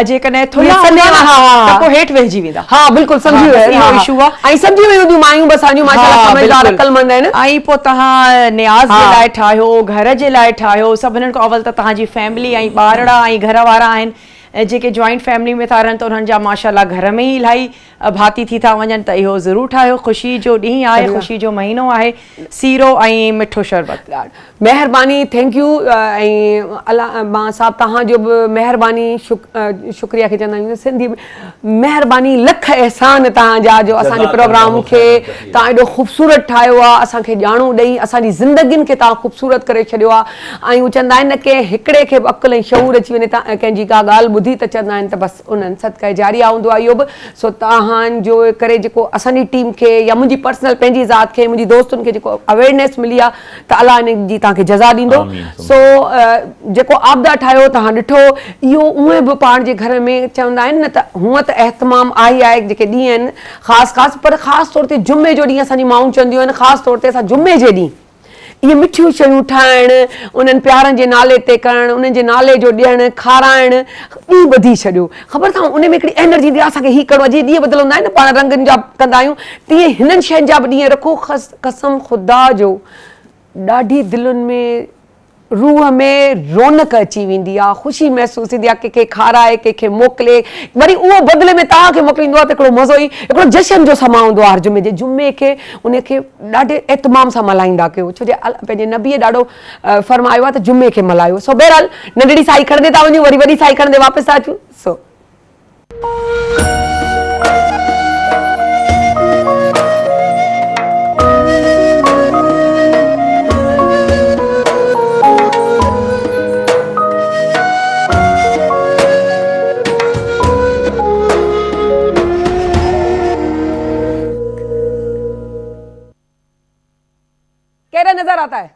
S4: जेकॾहिं थुल्हा
S1: सन्हा,
S4: हूंदा न,
S1: हाँ।
S4: त पोइ हेठि वेहिजी वेंदा।
S1: हाँ बिल्कुलु सम्झी
S4: हाँ,
S1: वियो
S4: बसि इहो इशू आहे।
S1: ऐं सम्झी वियूं हूंदियूं मायूं बि असांजूं माशाल्लाह समझदार अक़लमंद आहिनि।
S4: ऐं पोइ तव्हां न्याज़ जे
S1: हाँ।
S4: लाइ ठाहियो, घर जे लाइ ठाहियो, सभिनीनि खां अवल त तव्हांजी फैमिली ऐं ॿारड़ा ऐं घर वारा आहिनि जेके जॉइंट फैमिली में था रहनि, त उन्हनि जा माशाल्लाह घर में ई इलाही भाती थी था वञनि, त इहो ज़रूरु ठाहियो। ख़ुशी जो ॾींहुं आहे, ख़ुशी जो महीनो आहे। सीरो ऐं मिठो शरबत।
S1: महिरबानी, थैंक यू। ऐं अलाह मां साहब तव्हांजो बि महिरबानी, शुक्रिया खे चवंदा आहियूं सिंधी में। महिरबानी, लख एहसान तव्हांजा जो असांजे प्रोग्राम खे तव्हां एॾो ख़ूबसूरत ठाहियो आहे, असांखे ॼाणू ॾेई असांजी ज़िंदगियुनि खे तव्हां ख़ूबसूरत करे छॾियो आहे। ऐं उहे चवंदा आहिनि न की हिकिड़े खे बि अक़ुल ऐं शऊर अची वञे, तव्हां कंहिंजी का ॻाल्हि ॿुधी त चवंदा आहिनि त बसि उन्हनि सदका जारिया हूंदो आहे इहो बि। सो तव्हांजो करे जेको असांजी टीम खे या मुंहिंजी पर्सनल पंहिंजी ज़ात खे, मुंहिंजी दोस्तुनि खे जेको अवेयरनेस मिली आहे, त अलाह इन जी तव्हांखे जज़ा ॾींदो। सो जेको आपदा ठाहियो तव्हां ॾिठो, इहो उहे बि पाण जे घर में चवंदा आहिनि न त हूअं त एहतमाम आहे ई आहे जेके ॾींहं आहिनि ख़ासि, पर ख़ासि तौर ते जुमे जो ॾींहुं असांजी माऊं चवंदियूं आहिनि, ख़ासि तौर ते असां जुमे जे ॾींहुं इहे मिठियूं शयूं ठाहिणु, उन्हनि प्यारनि जे नाले ते करणु, उन्हनि जे नाले जो ॾियणु, खाराइणु, ॾींहुं ॿधी छॾियो। ख़बर अथव उन में हिकिड़ी एनर्जी ईंदी आहे, असांखे हीउ करिणो आहे। जीअं ॾींहं बदिलंदा आहिनि न पाण रंगनि जा कंदा आहियूं, तीअं हिननि शयुनि जा बि ॾींहं रखो। कसम ख़ुदा जो ॾाढी दिलुनि में, रूह में रौनक अची वेंदी आहे, ख़ुशी महसूसु थींदी आहे। कंहिंखे खाराए, कंहिंखे मोकिले, वरी उहो बदिले में तव्हांखे मोकिलींदो आहे, त हिकिड़ो मज़ो ई, हिकिड़ो जशन जो समा हूंदो आहे हर जुमे जे। जुमे खे उनखे ॾाढे एतमाम सां मल्हाईंदा कयो, छो जो पंहिंजे नबीअ ॾाढो फरमायो आहे त जुमे खे मल्हायो। सो बहरहाल नंढड़ी साई खणंदे था वञूं, वरी वॾी साई खणंदे वापसि था अचूं। सो कैसा नजर आता है?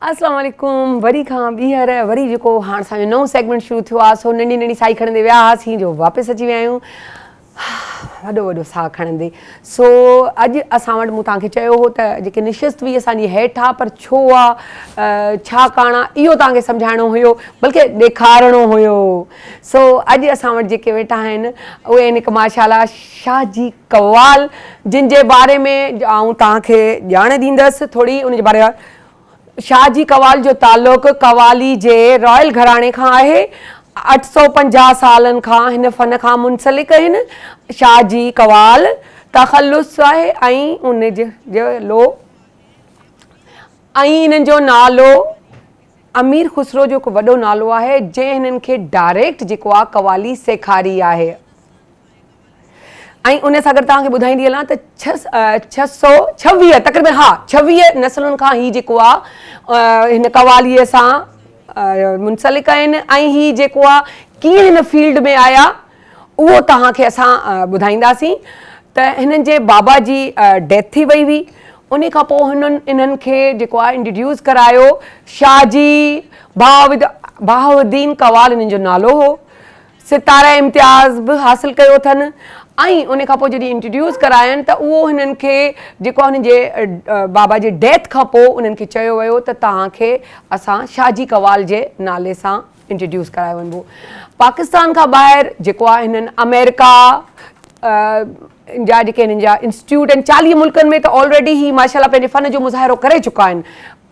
S1: अस्सलाम वालेकुम। वरी खां ॿीहर वरी जेको हाणे असांजो नओं सेगमेंट शुरू थियो आहे, सो नंढी नंढी साई खणंदे विया हुआसीं, जो वापसि अची विया आहियूं वॾो वॾो साहु खणंदे। सो अॼु असां वटि मूं तव्हांखे चयो हो त जेके निशिस्त हुई असांजी हेठि आहे, पर छो आहे, छा कारण आहे, इहो तव्हांखे सम्झाइणो हुयो, बल्कि ॾेखारिणो हुयो। सो अॼु असां वटि जेके वेठा आहिनि उहे आहिनि हिकु माशाल्लाह शाहजी कवाल, जिन जे बारे में आऊं तव्हांखे ॼाण ॾींदसि थोरी उन जे बारे में। शाहजी कवाल जो ताल्लुक़ कवाली जे रॉयल घराणे खां आहे। 850 सालनि खां हिन फ़न खां मुंसलिक आहिनि। शाहजी कवाल तख़ल्लुस आहे ऐं उन इन्हनि जो नालो अमीर खुसरो जो हिकु वॾो नालो आहे, जंहिं हिननि खे डायरेक्ट जेको आहे कवाली सेखारी आहे। ऐं उन सां गॾु तव्हांखे ॿुधाईंदी हलां त 626 तक़रीबन, हा 26 नसलुनि खां हीउ जेको आहे हिन कवालीअ सां मुंसलिक आहिनि। ऐं हीउ जेको आहे कीअं हिन फील्ड में आया उहो तव्हांखे असां ॿुधाईंदासीं। त हिननि जे बाबा जी डेथ थी वई हुई, उन खां पोइ इन्हनि खे जेको आहे इंट्रोड्यूस करायो। शाहजी बहाउद्दीन कवाल हिननि जो नालो हो। सितारा इम्तियाज़ बि हासिलु कयो अथनि। ऐं उन खां पोइ जॾहिं इंट्रोड्यूस करायनि त उहो हिननि खे जेको हुननि जे बाबा जे डेथ खां पोइ उन्हनि खे चयो वियो त तव्हांखे असां शाहजी कवाल जे नाले सां इंट्रोड्यूस करायो वञिबो। पाकिस्तान खां ॿाहिरि जेको आहे हिननि अमेरिका जा जेके हिननि जा इंस्टीट्यूट आहिनि 40 मुल्कनि में त ऑलरेडी ही माशाल्लाह पंहिंजे फ़न जो मुज़ाहिरो करे चुका आहिनि,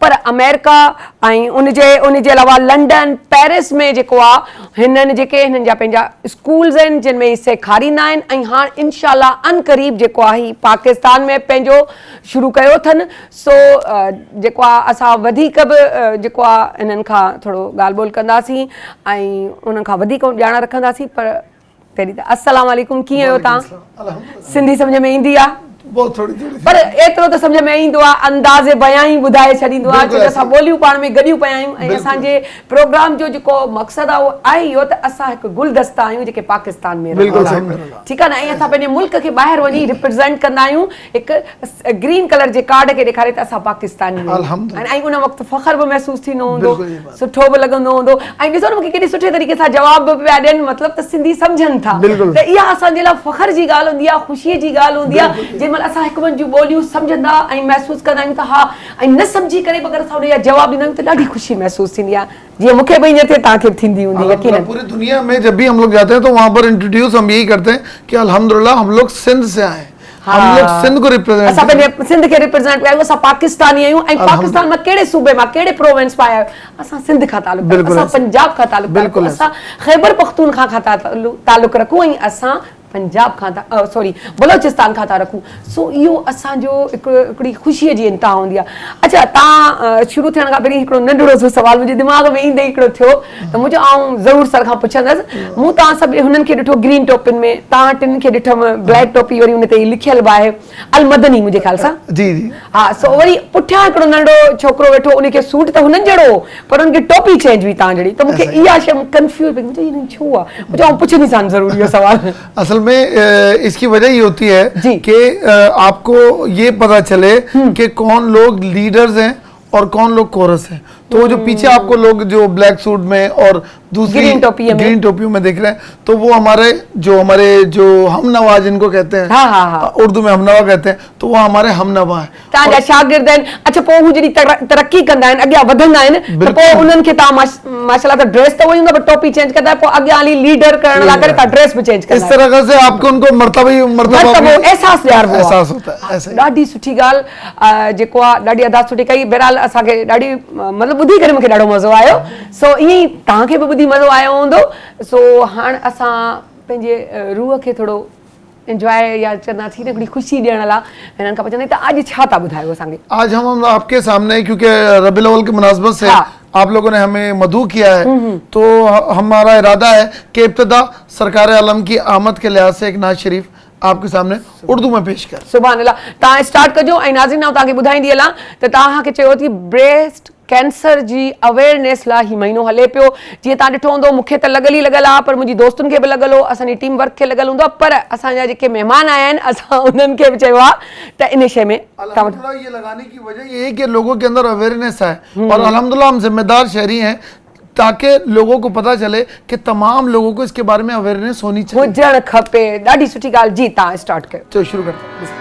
S1: पर अमेरिका ऐं उनजे अलावा लंडन पेरिस में जेको आहे हिननि जेके हिननि जा पंहिंजा स्कूल्स आहिनि जिन में ही सेखारींदा आहिनि ऐं हाणे इंशाल्लाह अनक़रीब जेको आहे ही पाकिस्तान में पंहिंजो शुरू कयो अथनि। सो जेको आहे असां वधीक बि जेको आहे हिननि खां थोरो ॻाल्हि ॿोल कंदासीं ऐं उन्हनि खां वधीक ॼाण रखंदासीं। पर पहिरीं त अस्सलाम वालेकुम, कीअं आहियो तव्हां? सिंधी सम्झ में ईंदी आहे?
S5: बहुत थोड़ी
S1: पर एतिरो त सम्झ में ईंदो आहे, अंदाज़े बयां ई ॿुधाए छॾींदो आहे, छो त असां ॿोलियूं पाण में गॾियूं पिया आहियूं ऐं असांजे प्रोग्राम जो जेको मक़सदु आहे उहो आहे इहो त असां हिकु गुलदस्ता आहियूं जेके पाकिस्तान में रहंदा आहियूं, ठीकु आहे न, ऐं असां पंहिंजे मुल्क खे ॿाहिरि वञी रिप्रेज़ेंट कंदा आहियूं हिकु ग्रीन कलर जे कार्ड खे ॾेखारे त असां पाकिस्तानी आहियूं ऐं उन वक़्तु फ़ख्र बि महसूसु थींदो हूंदो, सुठो बि लॻंदो हूंदो ऐं ॾिसो न मूंखे केॾे सुठे तरीक़े सां जवाब बि पिया ॾियनि, मतिलबु त सिंधी सम्झनि था, त इहा असांजे लाइ फ़ख्र जी ॻाल्हि हूंदी आहे, ख़ुशीअ जी ॻाल्हि हूंदी आहे जंहिं महिल असां हिकु ॿिनि जूं ॿोलियूं सम्झंदा ऐं महसूसु कंदा आहियूं त हा ऐं न सम्झी करे अगरि असां उनजा जवाब ॾींदा आहियूं त ॾाढी ख़ुशी महसूसु थींदी आहे, जीअं मूंखे बि हींअर थिए तव्हांखे थींदी हूंदी यकीनन।
S5: पूरी दुनिया में जब भी हम लोग जाते हैं तो वहाँ पर इंट्रोड्यूस हम यही करते हैं कि अल्हम्दुलिल्लाह हम लोग सिंध से आए, हम लोग सिंध को रिप्रेजेंट
S1: असां पंहिंजे सिंध खे रिप्रेज़ेंट कयूं, असां पाकिस्तानी आहियूं ऐं पाकिस्तान मां कहिड़े सूबे मां कहिड़े प्रोविंस मां आया असां सिंध खां तालुक, असां पंजाब खां तालुक, असां ख़ैबर पख्तूनख्वा खां तालुक रखूं ऐं असां पंजाब खां सॉरी बलोचिस्तान खां था रखूं। सो इहो असांजो हिकिड़ी ख़ुशीअ जी इंतिहा हूंदी आहे। अच्छा, तव्हां शुरू थियण खां पहिरीं हिकिड़ो नंढड़ो सो सुवाल मुंहिंजे दिमाग़ में ईंदे हिकिड़ो थियो त मुंहिंजो आउं ज़रूरु सर खां पुछंदसि, मूं तव्हां सभु हुननि खे ॾिठो ग्रीन टोपिन में, तव्हां टिनि खे ॾिठमि ब्लैक टोपी, वरी उन ते लिखियल बि आहे अल मदनी मुंहिंजे ख़्याल सां,
S5: जी जी
S1: हा, सो वरी पुठियां हिकिड़ो नंढो छोकिरो वेठो, उनखे सूट त हुननि जहिड़ो पर उनखे टोपी चेंज हुई तव्हां जहिड़ी, त मूंखे इहा शइ कंफ्यूज पई, मुंहिंजो इहो छो आहे, मुंहिंजो आउं पुछंदी सां ज़रूरु इहो सुवाल।
S5: असल में इसकी वजह ये होती है कि आपको ये पता चले कि कौन लोग लीडर्स हैं और कौन लोग कोरस हैं। तो जो पीछे आपको लोग जो ब्लैक सूट में और दूसरी ग्रीन टोपियों में देख रहे हैं, तो वो हमारे जो हमनवा जिनको कहते हैं, उर्दू में हमनवा कहते हैं, तो वो हमारे हमनवा है,
S1: तव्हांजा शागिर्द आहिनि। अच्छा, पोइ हू जॾहिं तरक़ी कंदा आहिनि, अॻियां वधंदा आहिनि, त पोइ उन्हनि खे तव्हां माशाल्लाह त ड्रेस त उहो हूंदो पर टोपी चेंज कंदा, पोइ अॻियां हली लीडर करण लाइ करे तव्हां ड्रेस बि चेंज कंदा,
S5: इस तरह से आपको उनको मर्तबा
S1: एहसास ॾियारिबो आहे।
S5: एहसास होता है ऐसे।
S1: ॾाढी सुठी ॻाल्हि जेको आहे, ॾाढी अदा सुठी कई, बहरहाल असांखे ॾाढी मतिलबु ॿुधी करे मूंखे ॾाढो मज़ो आयो। सो ईअं ई तव्हांखे बि ॿुधी मज़ो आयो हूंदो। सो हाणे असां पंहिंजे रूह खे थोरो एंजॉय या चवंदासीं हिकिड़ी ख़ुशी ॾियण लाइ हिननि खां पुछंदा त अॼु छा था ॿुधायो असांखे?
S5: आज हम आपके सामने, क्योंकि रबीउल अव्वल की मुनासबत से आप लोगों ने हमें मदऊ किया है, तो हमारा इरादा है कि इब्तिदा सरकार आलम की आमद के लिहाज से एक नाज शरीफ आपके सामने उर्दू में पेश कर।
S1: सुभान अल्लाह, तव्हां स्टार्ट कजो ऐं नाज़रीन आउं तव्हांखे ॿुधाईंदी हलां त तव्हांखे चयो थी ब्रेस्ट कैंसर जी अवेयरनेस लाइ ही महीनो हले पियो। जीअं तव्हां ॾिठो हूंदो, मूंखे त लॻल आहे, पर मुंहिंजी दोस्तुनि खे बि लॻल हो, असांजी टीम वर्क खे लॻल हूंदो आहे, पर असांजा जेके महिमान आया आहिनि असां उन्हनि खे बि चयो आहे त इन शइ में
S5: अल्हम्दुलिल्लाह ये लगाने की वजह ये है कि लोगों के अंदर अवेयरनेस है और अल्हम्दुलिल्लाह हम जिम्मेदार शहरी हैं, ताकि लोगों को पता चले कि तमाम लोगों को इसके बारे में अवेयरनेस होनी चाहिए,
S1: हुजण खपे। ॾाढी सुठी ॻाल्हि। जी, तव्हां स्टार्ट कयो।
S5: चलो शुरू करते हैं।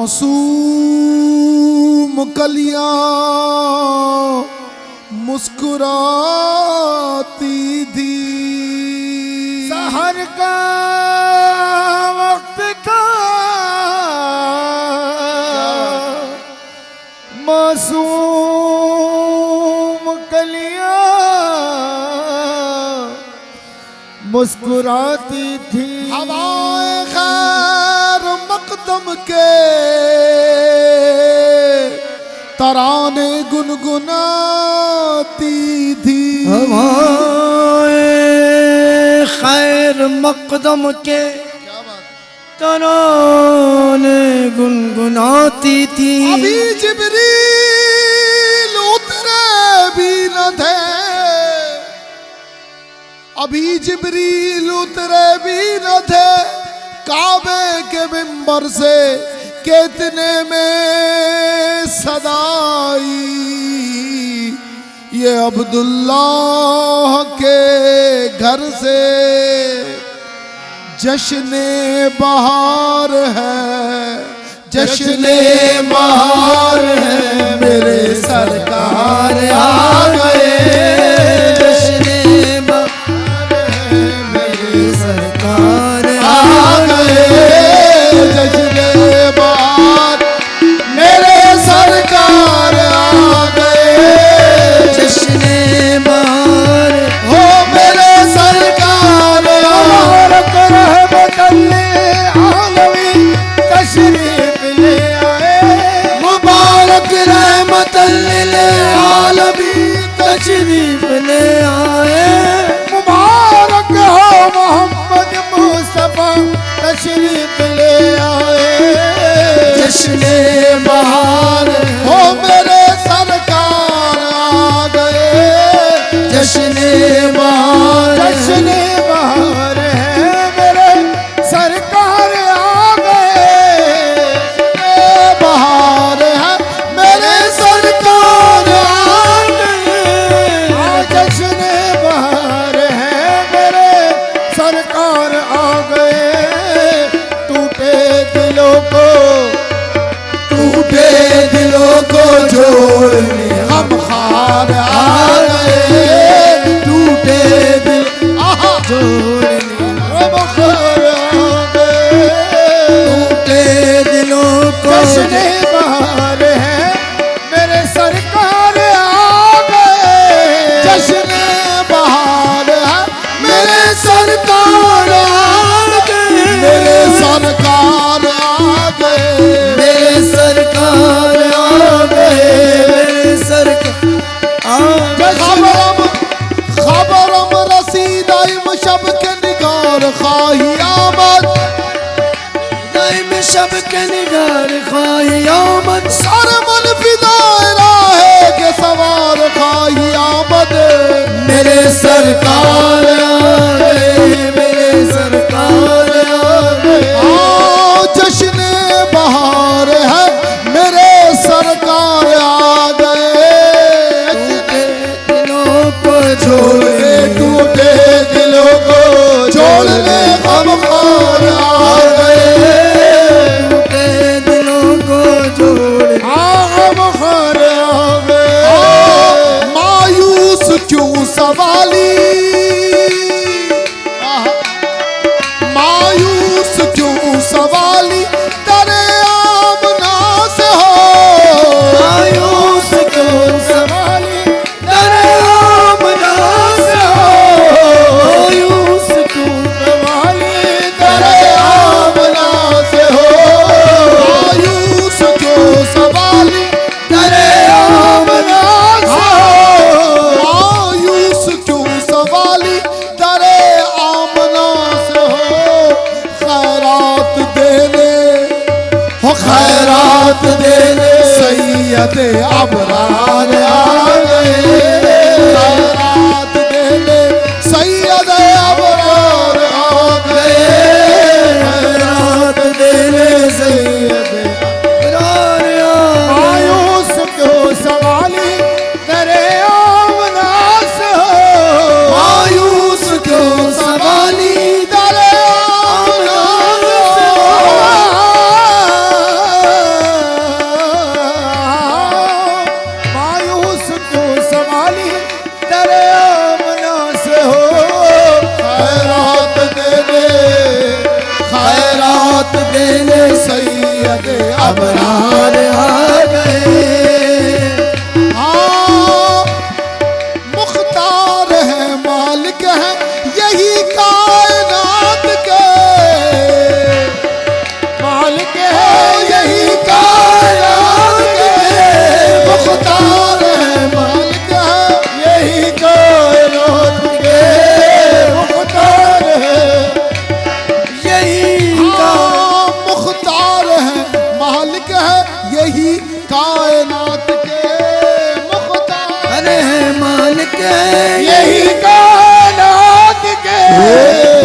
S6: मासूम कलियां मुस्कुराती थी, सहर का वक्त था, मासूम कलियां मुस्कुराती थी, हवाएं खैर मकदम के तराने गुनगुनाती थी,
S7: हवाएं खैर मकदम के तराने गुनगुनाती थी।
S6: अभी जिब्रील उतरे भी न थे, अभी जिब्रील उतरे भी न थे काबे के मिंबर से, कितने में सदाई ये अब्दुल्लाह के घर से जश्ने बहार है, जश्ने बहार है, मेरे सरकार आ गए,
S7: जश्ने बहार है, मेरे सरकार आ गए,
S6: जश्ने बहार मेरे सरकार आ गए,
S7: जश्ने बहार
S6: हो मेरे सरकार तशरीफ ले आए,
S7: मुबारक रहमतल लिल आलमीन तशरीफ ले आए,
S6: मुबारक हो मोहम्मद मुस्तफा तशरीफ ले आए,
S7: जश्ने बहार
S6: हो मेरे सरकार आ गए,
S7: जश्ने बहार
S6: जश्ने बहार है, मेरे सरकार आ गए, बहार है, मेरे सरकार आ गए, जश्ने बहार है, मेरे सरकार आ गए, टूटे दिलों को जोड़ने हम खार आ गए, टूटे दिल जोड़ने हम खार आ गए,
S7: टूटे दिलों को
S6: जश्ने बहार है, मेरे सरकार आ गए, जश्ने बहार है, मेरे सरकार आ गए, मेरे सरकार आ गए,
S7: मेरे सरकार आ गए, मेरे सरकार
S6: खबरम रसीदाइम शब के निगार खाही आमद,
S7: दाइम शब के निगार खाही आमद,
S6: सारे मन फिदाए राहे के सवार खाही आमद,
S7: मेरे सरकार आ गए, मेरे सरकार आ गए,
S6: जश्ने बहार है, मेरे सरकार आ गए,
S7: दिलों को
S6: छोड़ने टूटे दिलों को छोड़ने हम खार आ गए,
S7: टूटे दिलों को जोड़
S6: हम खार आ गए, मायूस क्यों सवाली, मायूस क्यों सवाली, दरे आमना से हो,
S7: मायूस क्यों सवाली, दरे आमना से हो, मायूस क्यों
S6: सवाली दरे आमना से हो, मायूस क्यों सवाली
S7: दरे आमना
S6: से हो, मायूस क्यों सवाली दरे आमना से हो, खैरात देने हो, खैरात देने सैयद अबरार आ गए, खैरात देने सैयद अबरार आ गए,
S7: रात देने सैयद अबरार आ
S6: मायूस क्यों सवाली दरे आमना से हो,
S7: मायूस क्यों सवाली
S6: दरे आमना से हो,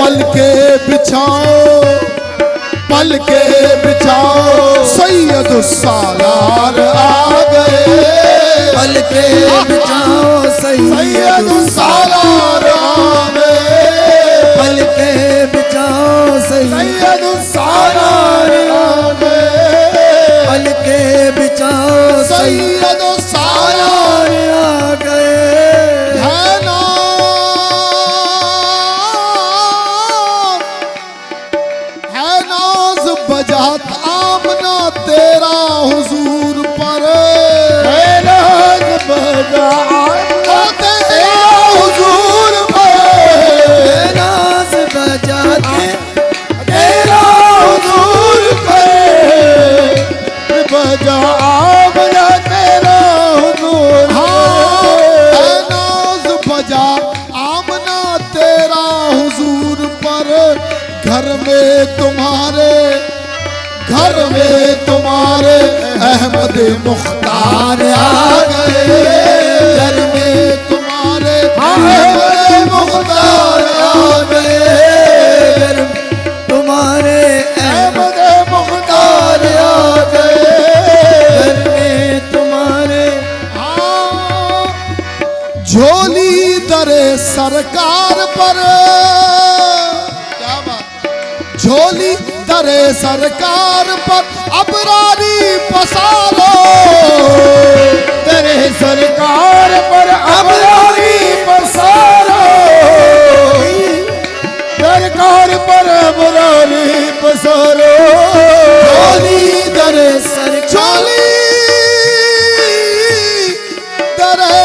S6: पल के बिछाओ, पल के बिछाओ, सैयद सालार आ गए।
S7: पल के बिछाओ
S6: सैयद सालार आ गए।
S7: पल के बिछाओ
S6: सैयद सालार आ गए।
S7: पल के बिछाओ
S6: सैयद सालार
S7: आ गए।
S6: है नाज बजात आमना तेरा हुजूर पर, है नाज बजात तेरा हुजूर पर,
S7: नाज बजाते
S6: तेरा हुजूर पर, बजा आमना तेरा हुजूर। है नाज बजा आमना तेरा हुजूर पर, घर में तुम्हारे, घर में तुम्हारे अहमद मुख्तार आ गए। घर में तुम्हारे अहमद मुख्तार आ गए।
S7: घर तुम्हारे
S6: अहमद मुख्तार आ गए।
S7: घर में तुम्हारे
S6: हाँ, झोली दरे सरकार पर, क्या बात, झोली दरे सरकार पर अबरारी पसारो। तेरे सरकार पर अबरारी पसारो। सरकार पर अबरारी पसारो।
S7: झोली दरे सरकार,
S6: झोली दरे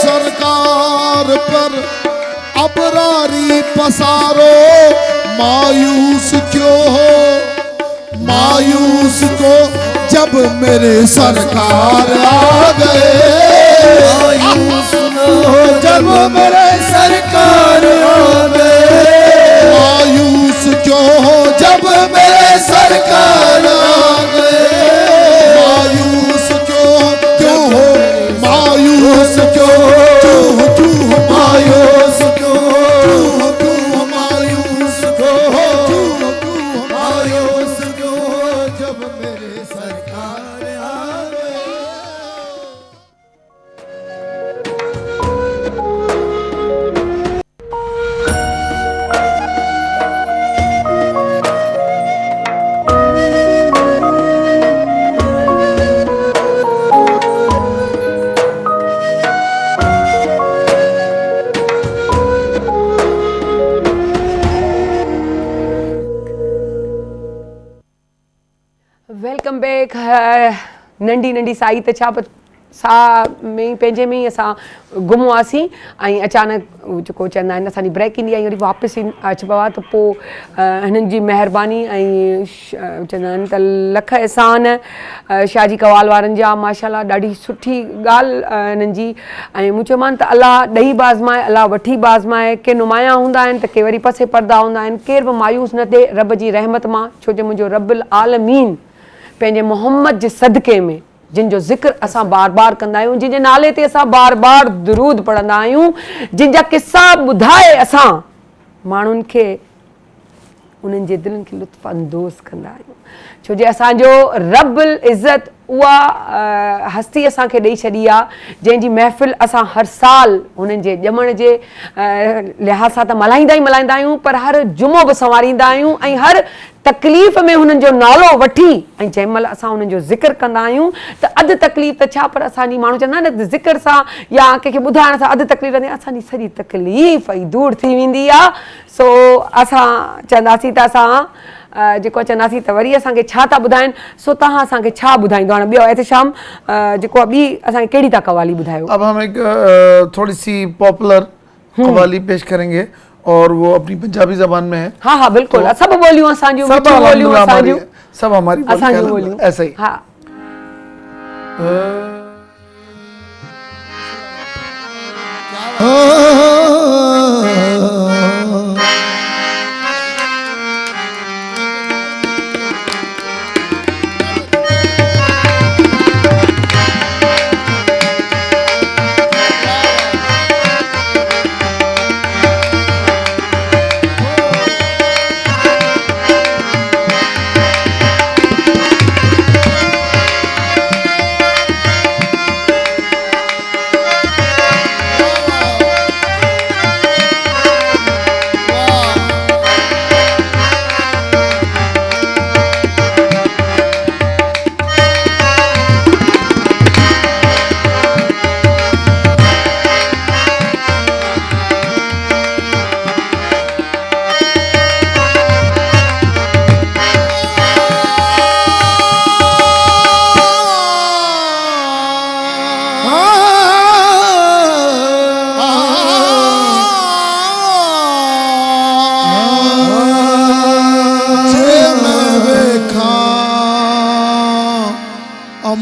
S6: सरकार पर अबरारी पसारो। मायूस क्यों हो, मायूस को जब मेरे सरकार आ गए।
S7: मायूस न हो
S6: जब मेरे
S7: सरकार आ गए।
S6: मायूस क्यों हो जब मेरे सरकार आ गए। मायूस क्यों हो, मायूस क्यों मायूस क्यों, मायूस
S7: मायूस क्यों
S6: जब मेरे सरकार आ गए।
S1: Welcome back. नंढी नंढी साई त छा सा में पंहिंजे में ई असां गुम हुआसीं ऐं अचानक जेको चवंदा आहिनि असांजी ब्रेक ईंदी आहे वरी वापसि अचिबो आहे त पोइ हिननि जी महिरबानी ऐं चवंदा आहिनि त लख अहसान शाहजी कवाल वारनि जा माशाल्लाह ॾाढी सुठी ॻाल्हि हिननि जी। ऐं मूं चयोमांनि त अलाह ॾही बाज़माए अलाह वठी बाज़माए, के नुमाया हूंदा आहिनि त के वरी पसे पर्दा हूंदा आहिनि। केर बि मायूस न थिए रब जी रहमत मां, छो जो मुंहिंजो रब्बुल आलमीन पंहिंजे मोहम्मद जे सदक़े में जिन जो ज़िक्र असां बार बार कंदा आहियूं, जिन जे नाले ते असां बार बार दुरूद पढ़ंदा आहियूं, जिन जा किस्सा ॿुधाए असां माण्हुनि खे उन्हनि जे दिलनि खे लुत्फ़ अंदोज़ कंदा आहियूं। छो जे असांजो रब्बुल इज़्ज़त उहा हस्ती असांखे ॾेई छॾी आहे जंहिंजी महफ़िल असां हर साल उन्हनि जे ॼमण जे लिहाज़ सां त मल्हाईंदा ई मल्हाईंदा आहियूं, पर हर जुमो बि संवारींदा आहियूं ऐं हर तकलीफ़ में हुननि जो नालो वठी ऐं जंहिं महिल असां हुननि जो ज़िक्र कंदा आहियूं त अधु तकलीफ़ त छा, पर असांजी माण्हू चवंदा आहिनि न ज़िक्र सां या कंहिंखे ॿुधाइण सां अधु तकलीफ़ रहंदी आहे, असांजी सॼी तकलीफ़ ई दूरि थी वेंदी आहे। सो असां चवंदासीं त असां जेको चवंदासीं त वरी असांखे छा था ॿुधाइनि, सो तव्हां असांखे छा ॿुधाईंदो। हाणे ॿियो एहतिशाम जेको आहे ॿी असांखे कहिड़ी था कवाली ॿुधायो?
S5: अब हम एक थोड़ी सी पॉपुलर कवाली पेश करेंगे और वो अपनी पंजाबी जबान में है।
S1: हाँ हाँ बिल्कुल, सब बोलियूं असांजूं,
S5: सब
S1: मिठियूं बोलियूं
S5: अल्हम्दुलिल्लाह
S1: असांजूं,
S5: हमारी सब हमारी
S1: असांजूं बोलियूं
S5: ऐसा ही।
S1: हाँ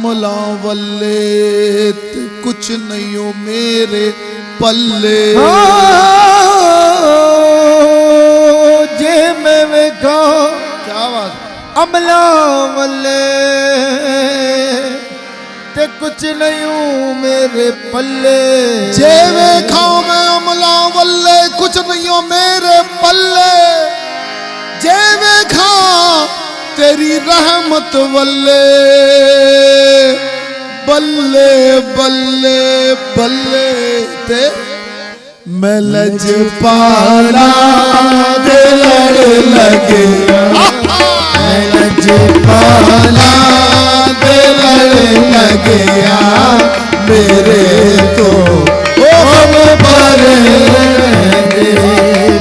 S6: अमला वल्ले ते कुछ नहीं हो मेरे पल्ले।
S7: जे मैं वेखा
S6: क्या बात,
S7: अमला वल्ले ते कुछ नहीं हूँ मेरे पल्ले।
S6: जे वेखा मैं अमला वल्ले कुछ नहीं हो मेरे पल्ले। जे वेखा तेरी रहमत वल्ले बल्ले बल्ले बल्ले ते मैं लजपाला दे लड़ लगे। मैं लजपाला दे लड़ लगे मेरे तो हम पर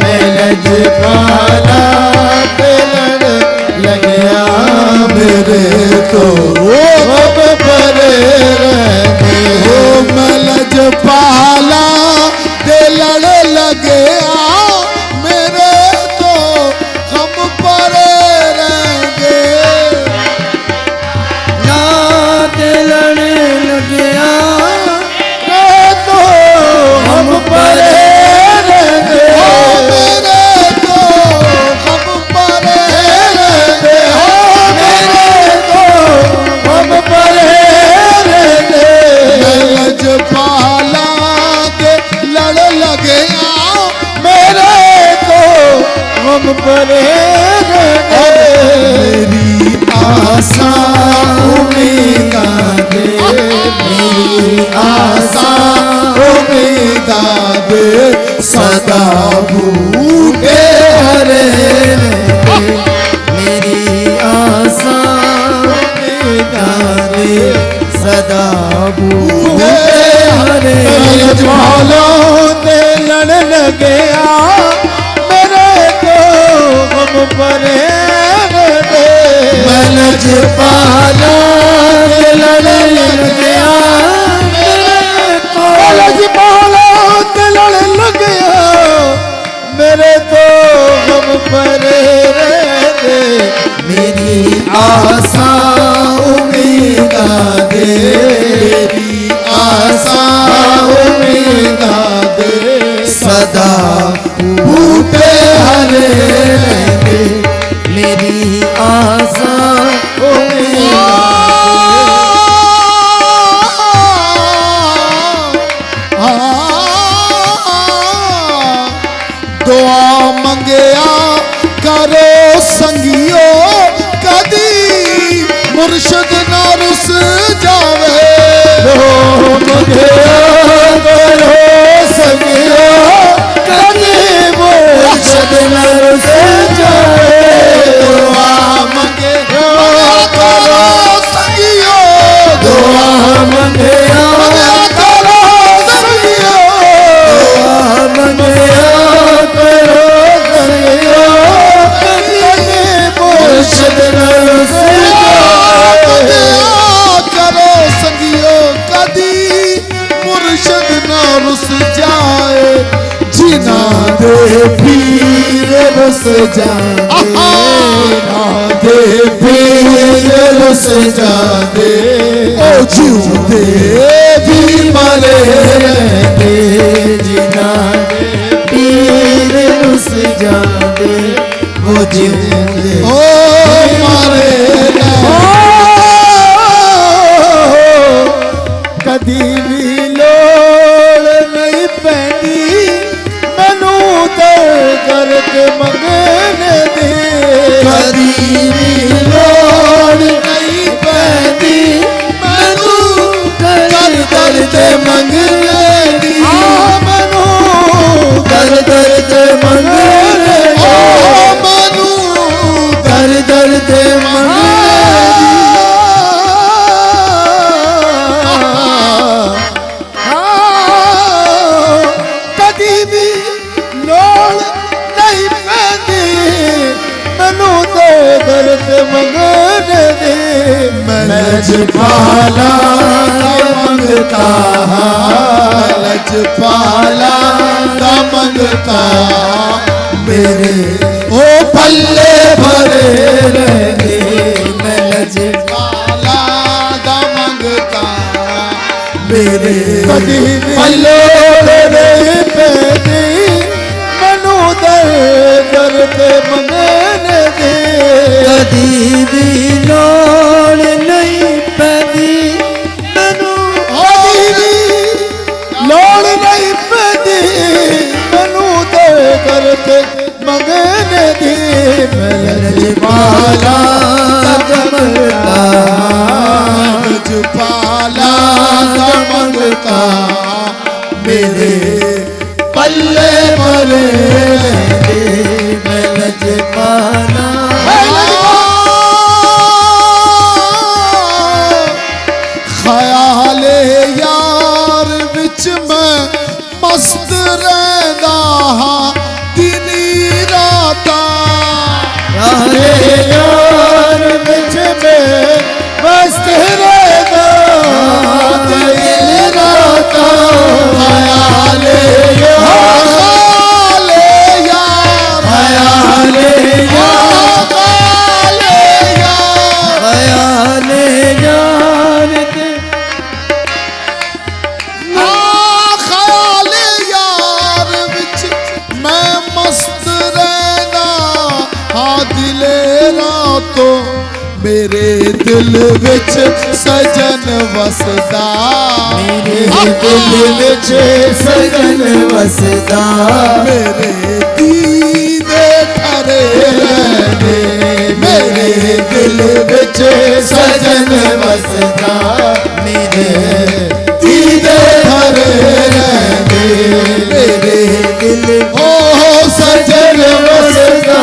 S6: मैं लजपाला दे लड़ लगे मेरे तो हम पर हो। मैं लजपाला दे लड़ लगे मेरे तो हम पर रहेंगे।
S7: ना ते लड़ने लगे मैं तो हम पर रहेंगे।
S6: मेरे तो हम पर रहेंगे।
S7: मेरे तो हम पर रहेंगे।
S6: मैं लजपाला दे लड़ लगे
S7: मेरे तो हम पर रहेंगे।
S6: मेरी आशा उम्मीदा दे मेरी आशा उम्मीदा दे सदा भूखे हरे
S7: मेरी आशा उम्मीदा दे सदा भूखे हरे।
S6: लजपाला
S7: ते लड़ लगे मेरे तो हम पर रहेंगे।
S6: मैं लजपाला
S7: ते लड़ लगे मेरे तो
S6: लजपाला
S7: ते लड़ लगे मेरे तो हम पर रहेंगे।
S6: मेरी आशा उम्मीदा दे मेरी आशा उम्मीदा दे सदा बूटे हरे रहेंगे।
S7: मेरी आशा
S6: दुआ मंगया करो संगियो कदी मुर्शद ना रुस जावे।
S7: करो सगियो कभी मुर्शद न रुस जाए।
S6: दुआ मंगे करो संगियो
S7: दुआ मंगया
S6: करो संगियो
S7: मंगया करो सगियो कभी मुर्शद न रुस जाए।
S6: करो संगियो कदी मुर्शद ना रुस जाए। जिना दे पीर रुस जाए ना दे पीर रुस जाए। ओ जिउंदे भी मरे रहते
S7: जिना दे पीर रुस जाते वो जिंदे
S6: ओ मारे
S7: कदी भी लोड़ नहीं पैंदी मैनू दर करके मंगने दे।
S6: कदी भी लोड़ नहीं पैंदी मैनू कर कर ते मंगने दी।
S7: मैनू दर दर ते मंगने दे।
S6: मैनू
S7: दर दर ते कदी भी लोड़ नहीं पैंदी मैनू तो दर्द मंगने दे।
S6: मैं लजपाला का मंगता लजपाला का मंगता मेरे ओ पल्ले भरे रहने। मैं लजपाला का मंगता कदी पल्ले नहीं पैदी मनु दर दर ते मंगने दे
S7: कदी भी लोड़ नहीं पैदी मैनू
S6: कदी भी लोड़ नहीं पैदी मनु दर दर ते मंगने दे
S7: पाला कमलता
S6: पाला मंगता मेरे पल्ले मरे
S7: मैं लज पाला
S6: ख्याले यार विच मैं मस्त रहंदा हां दिनी राता
S7: यार बिच में मस्त रहना दिल राता
S6: ख्याले यार
S7: ख्याले यार ख्याले यार के
S6: ख्याले यार विच मैं मस्त रहना हाँ दिले रातों मेरे दिल विच सजन वसदा
S7: मेरे दिल विच सजन वसदा
S6: मेरे दीदे खरे रहने मेरे दिल विच सजन
S7: वसदा मेरे
S6: दीदे खरे रहने मेरे
S7: दिल
S6: ओ सजन वसदा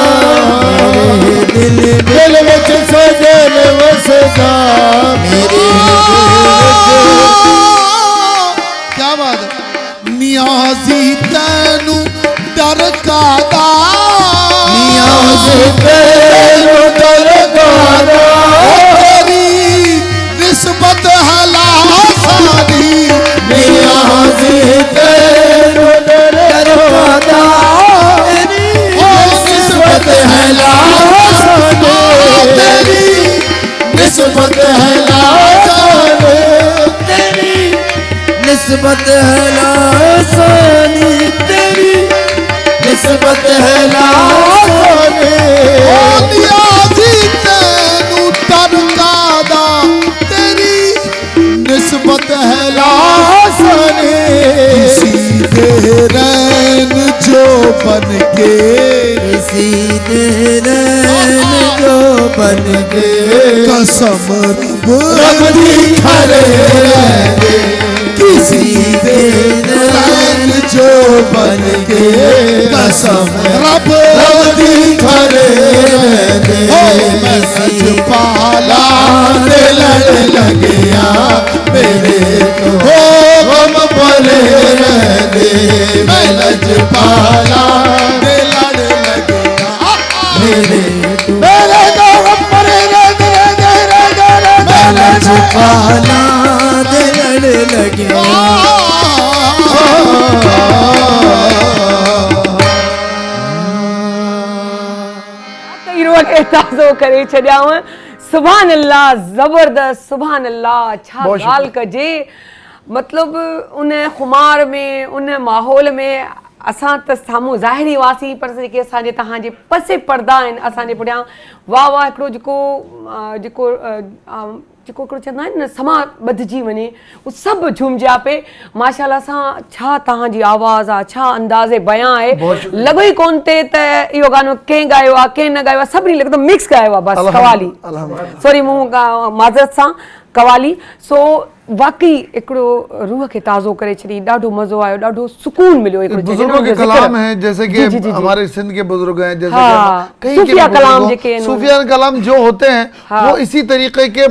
S7: दिल विच सजन वसदा मेरे
S6: क्या बात है नियाजी तैनू डर कादा
S7: नियाज तेरो दर गाना
S6: तेरी निस्बत है लासानी
S7: नियाज तेरो दर गाना निस्बत है लासाने
S6: तेरी निस्बत है लासानी
S7: तेरी निस्बत है लासानी तेरी निस्बत है लासाने
S6: नियाजी तैनू डर कादा तेरी निस्बत है लासानी सीधे रैन जो बन के
S7: किसी नैन जो बन के
S6: कसम रब दी खरे रहने किसी दे रैन जो बन के कसम रब दी खरे रहने मैं सच पाला दे लड़ लगिया मेरे तो हो गम परे रहने मैं लज पाला दे लड़ लगिया मेरे तो गम परे रहने मैं लज
S7: पाला दे लड़ लगे
S1: कई रुआ के ताज़ो करे छॾियाव सुभान अल्लाह ज़बरदस्त सुभान अल्लाह छा ॻाल्हि कजे मतलब उन खुमार में उन माहौल में असां त साम्हूं ज़ाहिरी हुआसीं पर जेके असांजे तव्हांजे पसे पर्दा आहिनि असांजे पुठियां वाह वाह हिकिड़ो जेको हिकिड़ो चवंदा आहिनि न समा ॿधिजी वञे उहो सभु झुमिजिया पे माशाल्लाह सां छा तव्हांजी आवाज़ आहे छा अंदाज़े बयां आहे लॻो ई कोन थिए त इहो गानो कंहिं ॻायो आहे कंहिं न ॻायो आहे सभिनी लॻो मिक्स ॻायो आहे बसि कवाली सॉरी मूं माज़रत सां कवाली सो वाकई हिकिड़ो रूह खे ताज़ो करे छॾी ॾाढो मज़ो आयो ॾाढो सुकून मिलियो हिकिड़ो
S5: बुजुर्गों के कलाम है जैसे कि हमारे सिंध के बुजुर्ग हैं जैसे
S1: कि सूफिया कलाम
S5: सूफिया कलाम जो होते हैं वो इसी तरीके के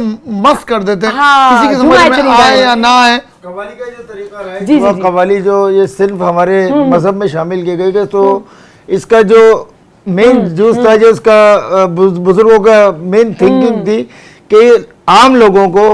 S5: मस्त कर देते हैं किसी की समझ में आए या ना आए।
S8: कव्वाली का जो तरीका है वो कव्वाली जो ये सिर्फ हमारे मजहब में शामिल किए गए तो इसका जो मेन जूस था जो उसका बुजुर्गों का मेन थिंकिंग थी कि आम लोगों को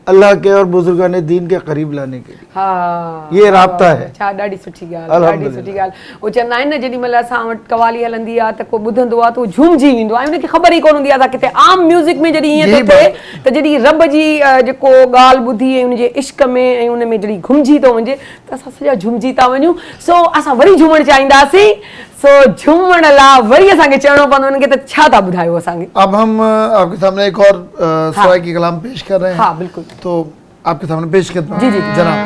S8: अल्लाह के और बुजुर्गान ने दीन के करीब लाने के लिए।
S1: हाँ,
S8: ये राब्ता है।
S1: छा ॾाढी सुठी ॻाल्हि, ॾाढी सुठी ॻाल्हि। वो चवंदा आहिनि न जेॾी महिल असां वटि कवाली हलंदी आहे त को ॿुधंदो आहे त उहो झूमजी वेंदो आहे, उनखे ख़बर ई कोन हूंदी आहे त किथे आम म्यूज़िक में जॾहिं ईअं थो थिए त जॾहिं रब जी जेको ॻाल्हि ॿुधी ऐं उनजे इश्क में ऐं उन में जॾहिं घुमिजी थो वञे त असां सॼा झुमिजी था वञूं। सो असां वरी झूमणु चाहींदासीं। सो झूमण लाइ वरी असांखे चवणो पवंदो उनखे त छा था ॿुधायो असांखे।
S5: अब हम आपके सामने एक और सोया की कलाम पेश कर रहे हैं।
S1: हाँ, बिल्कुल।
S5: तो आपके सामने पेश करते हैं।
S1: जी
S5: जनाब।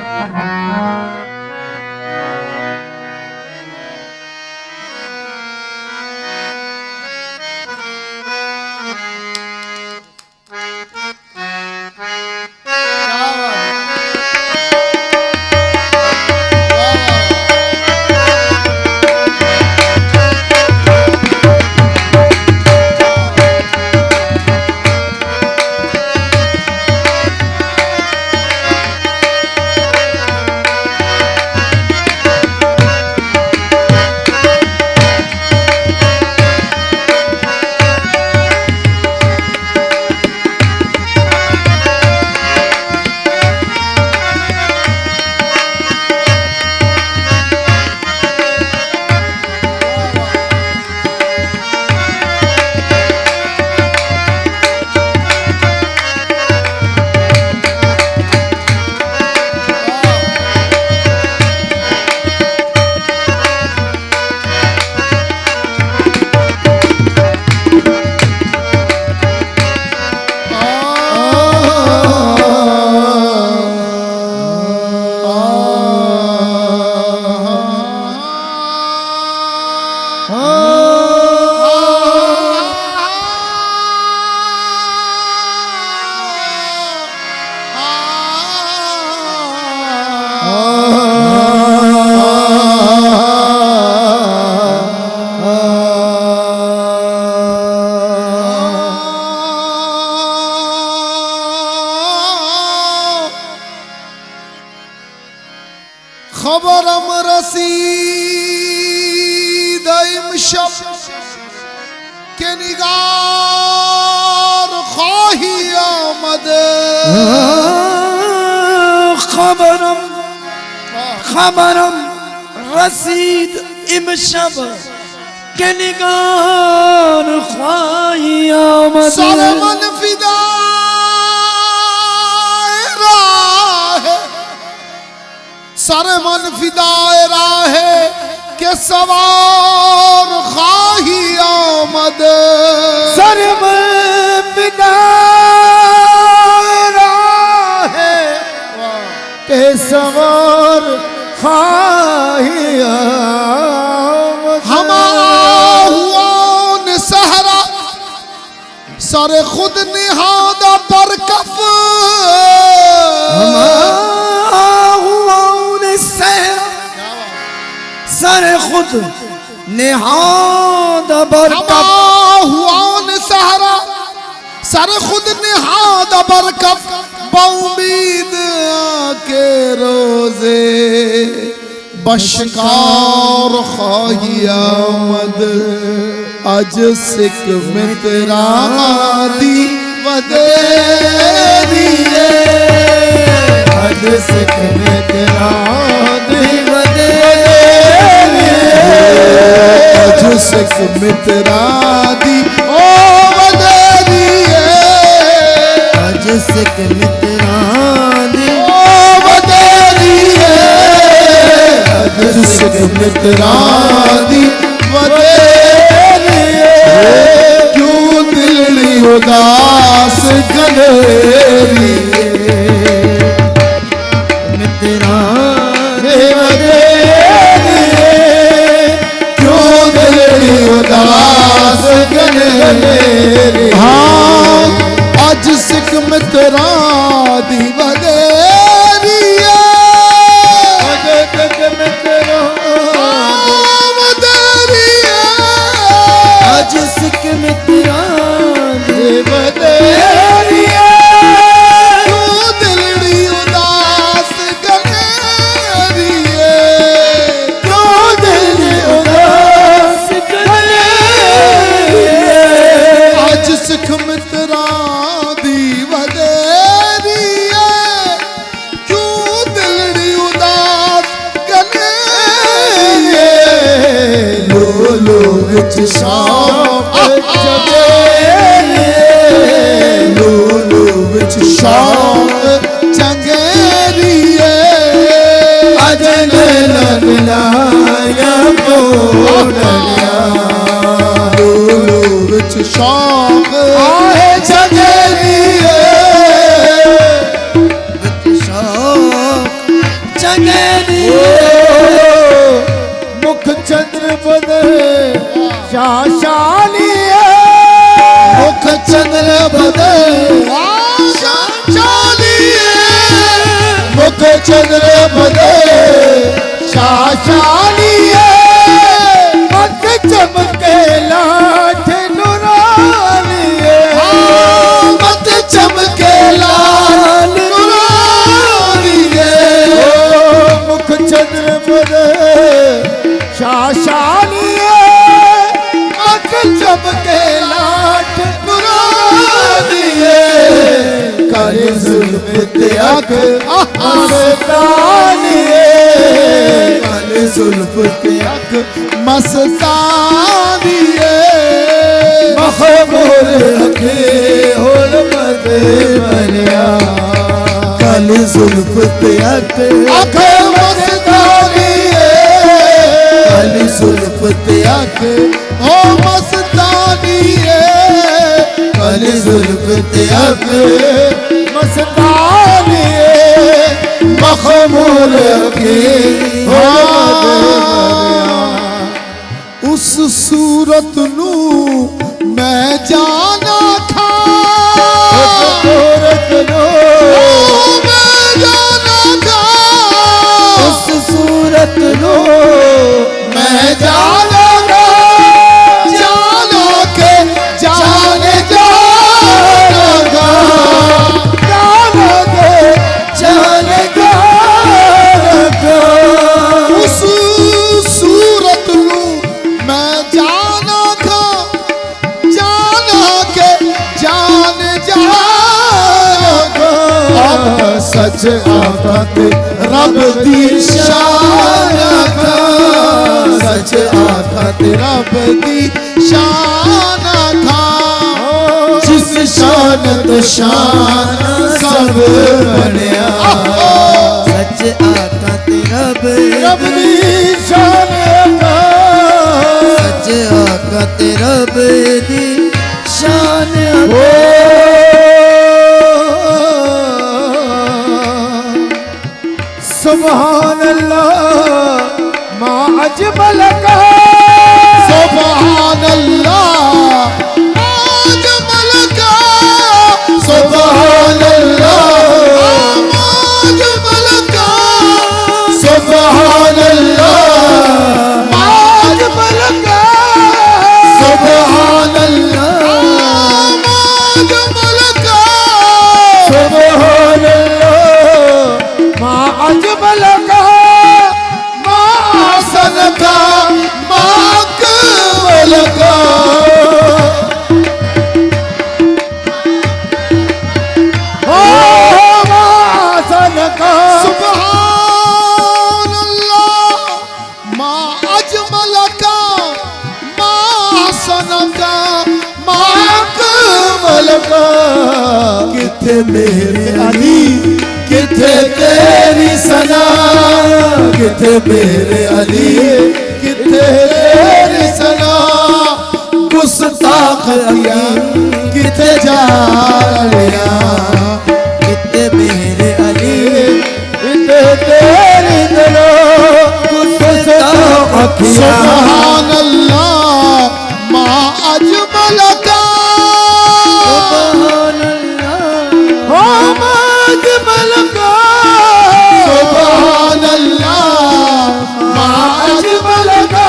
S6: खबरम रसीद इमशब के निगार ख्वाही आमद।
S7: खबरम रसीद इमशब के निगार ख्वाही आमद।
S6: सरमन फिदा सरमन फिदाए राहे के सवार खाही आमद।
S7: सरमन फिदाए राहे के सवार खाही आमद।
S6: हमा हुआ सहरा सर खुद निहादा पर कफ।
S7: सर खुद निहाद बरकफ।
S6: सहरा सर खुद निहाद बरकफ बउमीद के रोजे बशकार खाही आमद। अज सिक में तेरा दी वदेरी अज सिक में तेरा दी अज सिख मित्रा दी ओ वदेरी अज सिख मित्रा दी ओ वदेरी अज सिख मित्रा दी वदेरी। क्यों दिलड़ी उदास गलेरी मित्रा उदास गले। हाँ अज सिख मित्रा दी वदेरी अज सिख मित्रा वदेरी अज सिख मित्रा दी वदेरी। क्यों दिलड़ी उदास गलेरी क्यों दिलड़ी उदास सिख मित्रा दी वदेरी
S7: शौक चंगेरिए लूलू विच शौक चंगेरिए अजन ललाया मोड़िया लूलू विच शौक आहे चंगेरिए मुख चंद्र बदे शाशालिए मुख चंद्र बदे शाशालिए मुख चंद्र बदे शाशालिए मत चमके लाठ नुरानिए मत चमके लाल नुरानिए मुख चंद्र बदे शाशालिए मत चमके लाठ नुरानिए काले जुल्फ ते आँख मस्तानिए काले जुल्फ ते आँख मस्तानिए मखमूर अखे होल मदे बनिया काले जुल्फ ते आँख मस्तानिए काली जुल्फ ते आँख ओ मस्तानिए काली जुल्फ ते आँख मस्तानिए मखमूर की हो उस सूरत नू मैं जाना था सूरत नू मैं जाना था उस सूरत नू मैं जाना था जाना के जाने जाना था जाना के जाने जाना था उस सूरत नू मैं जाना था जाना के जाने जाना था सच आफत रब दी शान था सच आफत रब दी शान था जिस शान तो शान सब बनिया सच आफत रब दी शान था सच आफत रब दी शान सुभान अल्लाह मा अजमल का सुभान अल्लाह मा अजमल का सुभान अल्लाह मा अजमल का सुभान अल्लाह मा अजमल का सुभान अल्लाह मा अजमल का सुभान अल्लाह मा अजमल का मा हसन का मा कमल का मा हसन का सुभान अल्लाह मा अजमल का मा हसन का मा कमल का किथे मेरे अली किथे तेरी सना किथे मेरे अली किथे तेरी सना गुस्ताख अली किथे जा लिया किथे मेरे अली किथे तेरी सना गुस्ताख अली सुभान अल्लाह मा अजमल का सुभान अल्लाह हो मा अजमल का सुभान अल्लाह मा अजमल का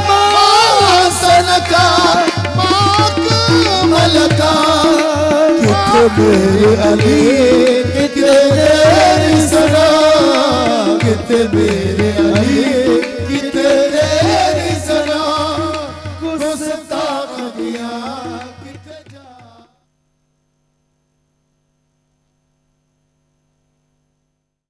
S7: मा हसन का मा कमल का किथे मेरे अली किथे तेरी सना किथे मेरे